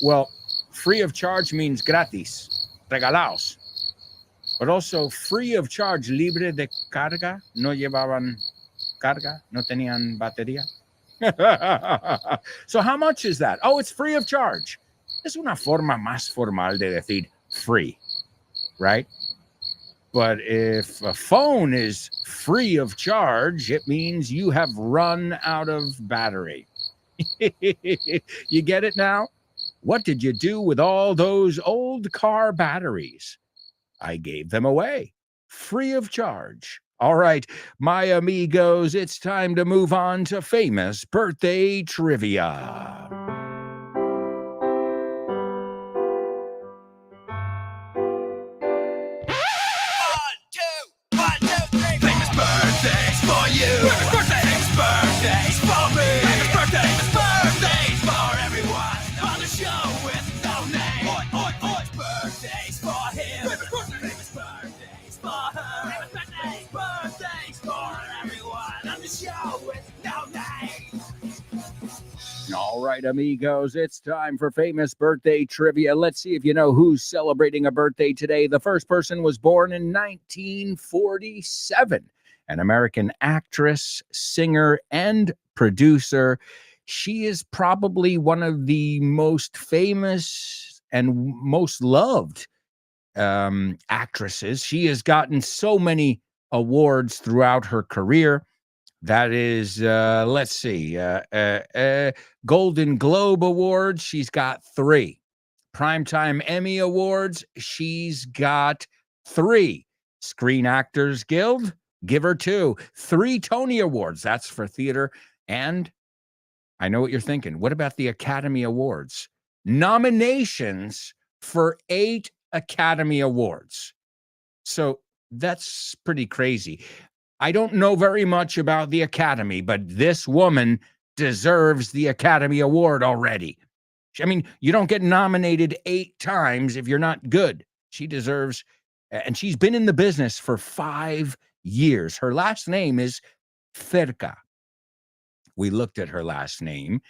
Well, free of charge means gratis, regalaos. But also free of charge, libre de carga, no llevaban carga, no tenían batería. So how much is that? Oh, it's free of charge. Es una forma más formal de decir free, right? But if a phone is free of charge, it means you have run out of battery. You get it now? What did you do with all those old car batteries? I gave them away, free of charge. All right, my amigos, it's time to move on to famous birthday trivia. Famous birthdays for you. Famous birthdays for me. Famous birthdays for everyone on the show with no name. Famous birthdays for him. Famous birthdays for her. Famous birthdays for everyone on the show with no name. All right, amigos, it's time for famous birthday trivia. Let's see if you know who's celebrating a birthday today. The first person was born in 1947, an American actress, singer, and producer. She is probably one of the most famous and most loved actresses. She has gotten so many awards throughout her career. That is, let's see, Golden Globe Awards, she's got 3. Primetime Emmy Awards, she's got 3. Screen Actors Guild, give her 2. 3 Tony Awards, that's for theater. And I know what you're thinking. What about the Academy Awards? Nominations for 8 Academy Awards. So that's pretty crazy. I don't know very much about the Academy, but this woman deserves the Academy Award already. I mean, you don't get nominated 8 times if you're not good. She deserves, and she's been in the business for 5 years. Her last name is Cerca. We looked at her last name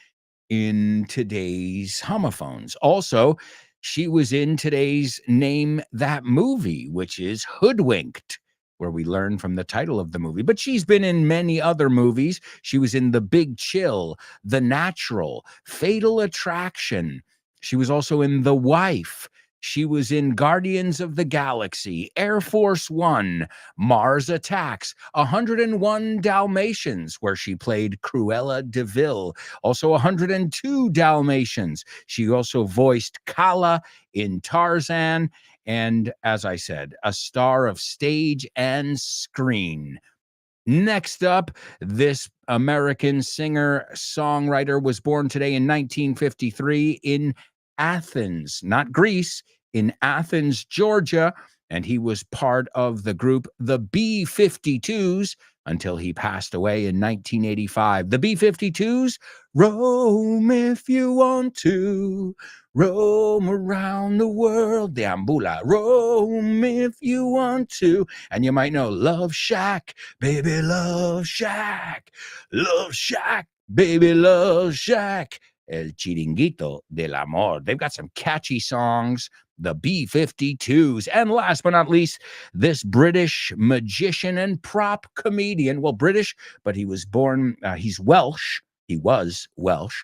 in today's homophones. Also, she was in today's Name That Movie, which is Hoodwinked, where we learn from the title of the movie. But she's been in many other movies. She was in The Big Chill, The Natural, Fatal Attraction. She was also in The Wife. She was in Guardians of the Galaxy, Air Force One, Mars Attacks, 101 Dalmatians, where she played Cruella de Vil. Also 102 Dalmatians. She also voiced Kala in Tarzan. And as I said, a star of stage and screen. Next up, this American singer-songwriter was born today in 1953 in Athens, not Greece, in Athens, Georgia, and he was part of the group the B-52s until he passed away in 1985. The B-52s, roam if you want to, roam around the world, deambula, roam if you want to. And you might know Love Shack, baby, Love Shack, baby, Love Shack. El Chiringuito del Amor. They've got some catchy songs, the B-52s. And last but not least, this British magician and prop comedian. Well, British, but he was born, he's Welsh. He was Welsh.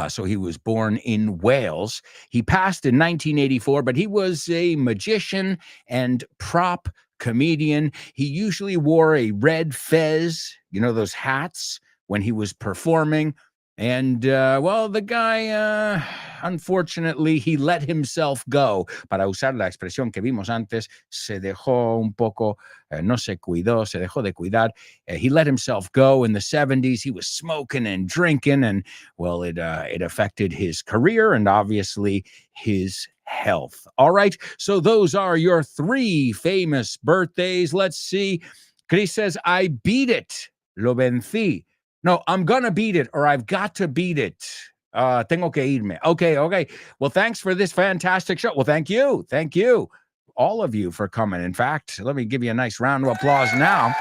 So he was born in Wales. He passed in 1984, but he was a magician and prop comedian. He usually wore a red fez, you know, those hats when he was performing. And, well, the guy, unfortunately, he let himself go. Para usar la expresión que vimos antes, se dejó un poco, no se cuidó, se dejó de cuidar. He let himself go in the 70s. He was smoking and drinking, and, well, it affected his career and obviously his health. All right, so those are your 3 famous birthdays. Let's see. Chris says, I beat it. Lo vencí. No, I'm gonna beat it, or I've got to beat it. Tengo que irme. Okay. Well, thanks for this fantastic show. Well, thank you, all of you for coming. In fact, let me give you a nice round of applause now.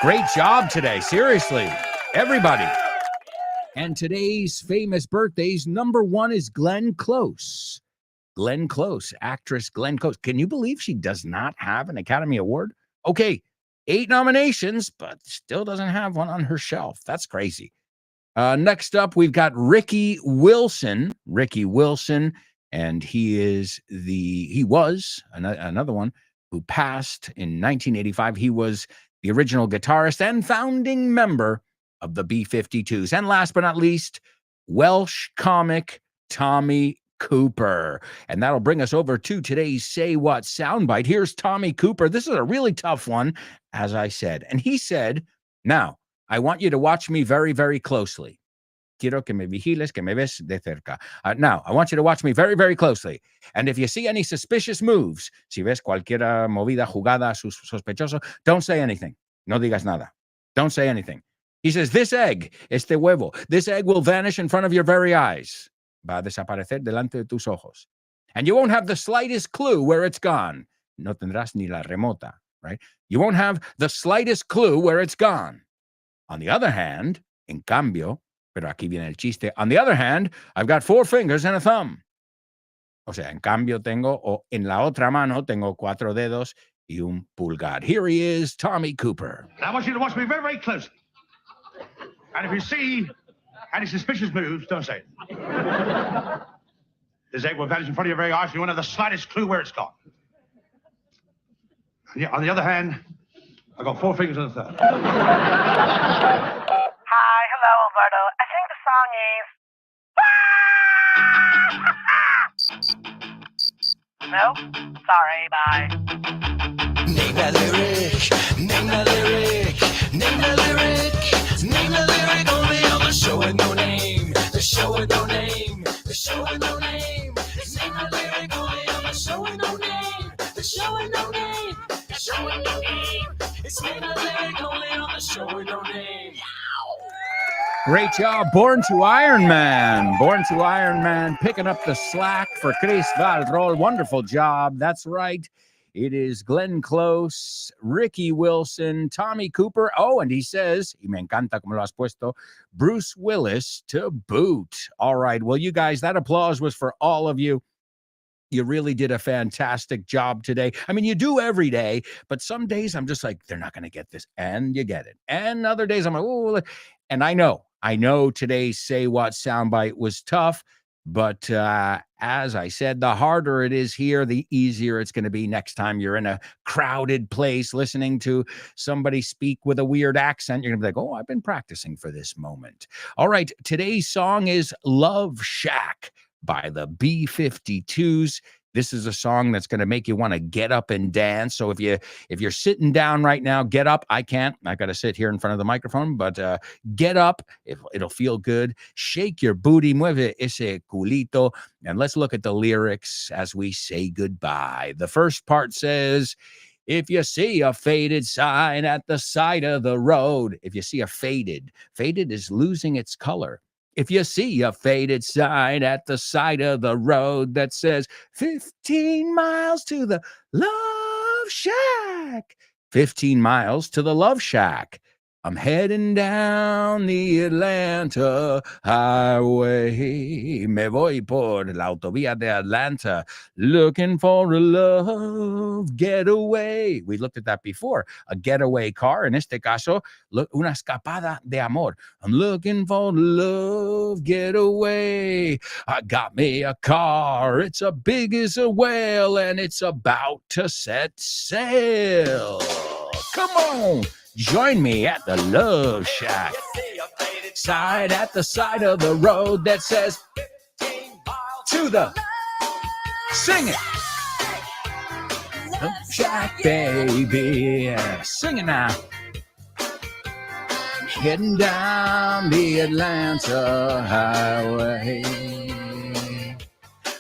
Great job today, seriously, everybody. And today's famous birthdays, number 1 is Glenn Close. Glenn Close, actress Glenn Close. Can you believe she does not have an Academy Award? Okay, 8 nominations, but still doesn't have one on her shelf. That's crazy. Next up, we've got Ricky Wilson. And he was another one who passed in 1985. He was the original guitarist and founding member of the B-52s. And last but not least, Welsh comic Tommy Cooper. And that'll bring us over to today's Say What soundbite. Here's Tommy Cooper. This is a really tough one, as I said. And he said, now, I want you to watch me very, very closely. Quiero que me vigiles, que me ves de cerca. Now, I want you to watch me very, very closely. And if you see any suspicious moves, si ves cualquier movida, jugada, sospechoso, don't say anything. No digas nada. Don't say anything. He says, this egg, este huevo, this egg will vanish in front of your very eyes. Va a desaparecer delante de tus ojos. And you won't have the slightest clue where it's gone. No tendrás ni la remota, right? You won't have the slightest clue where it's gone. On the other hand, en cambio, pero aquí viene el chiste. On the other hand, I've got 4 fingers and a thumb. O sea, en cambio en la otra mano tengo 4 dedos y un pulgar. Here he is, Tommy Cooper. Now I want you to watch me very, very closely. And if you see any suspicious moves, don't say it. This egg will vanish in front of your very eyes, and you won't have the slightest clue where it's gone. And on the other hand, I've got 4 fingers and a thumb. Hi, hello, Alberto. I think the song is... No? Sorry, bye. Name the lyric, name the lyric, name the lyric, name the lyric only on the show with no name, the show with no name, the show with no name. Name the lyric only on the show with no name, the show with no name, the show with no name. It's name the lyric only on the show with no name. Great job, Born to Iron Man, picking up the slack for Chris Valrol. Wonderful job. That's right. It is Glenn Close, Ricky Wilson, Tommy Cooper. Oh, and he says, y me encanta como lo has puesto, Bruce Willis to boot. All right. Well, you guys, that applause was for all of you. You really did a fantastic job today. I mean, you do every day, but some days I'm just like, they're not going to get this. And you get it. And other days I'm like, oh, and I know today's Say What soundbite was tough, but as I said, the harder it is here, the easier it's going to be next time you're in a crowded place listening to somebody speak with a weird accent. You're going to be like, oh, I've been practicing for this moment. All right, today's song is Love Shack by the B-52s. This is a song that's going to make you want to get up and dance. So if you're sitting down right now, get up. I can't. I got to sit here in front of the microphone, but get up. It'll feel good. Shake your booty, mueve ese culito, and let's look at the lyrics as we say goodbye. The first part says, if you see a faded sign at the side of the road, if you see a faded is losing its color. If you see a faded sign at the side of the road that says 15 miles to the Love Shack, 15 miles to the Love Shack. I'm heading down the Atlanta highway. Me voy por la autovía de Atlanta, looking for a love getaway. We looked at that before. A getaway car. En este caso, una escapada de amor. I'm looking for a love getaway. I got me a car. It's as big as a whale, and it's about to set sail. Come on. Join me at the Love Shack. Side at the side of the road that says to the sing it. Love Shack, baby. Sing it now. Heading down the Atlanta highway.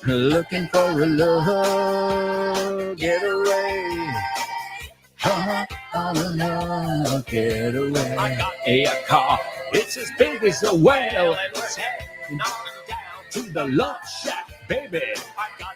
Looking for a love getaway. wanna get away. A car, it's as big as a whale, and it's heading on down to the lunch shack, baby. I got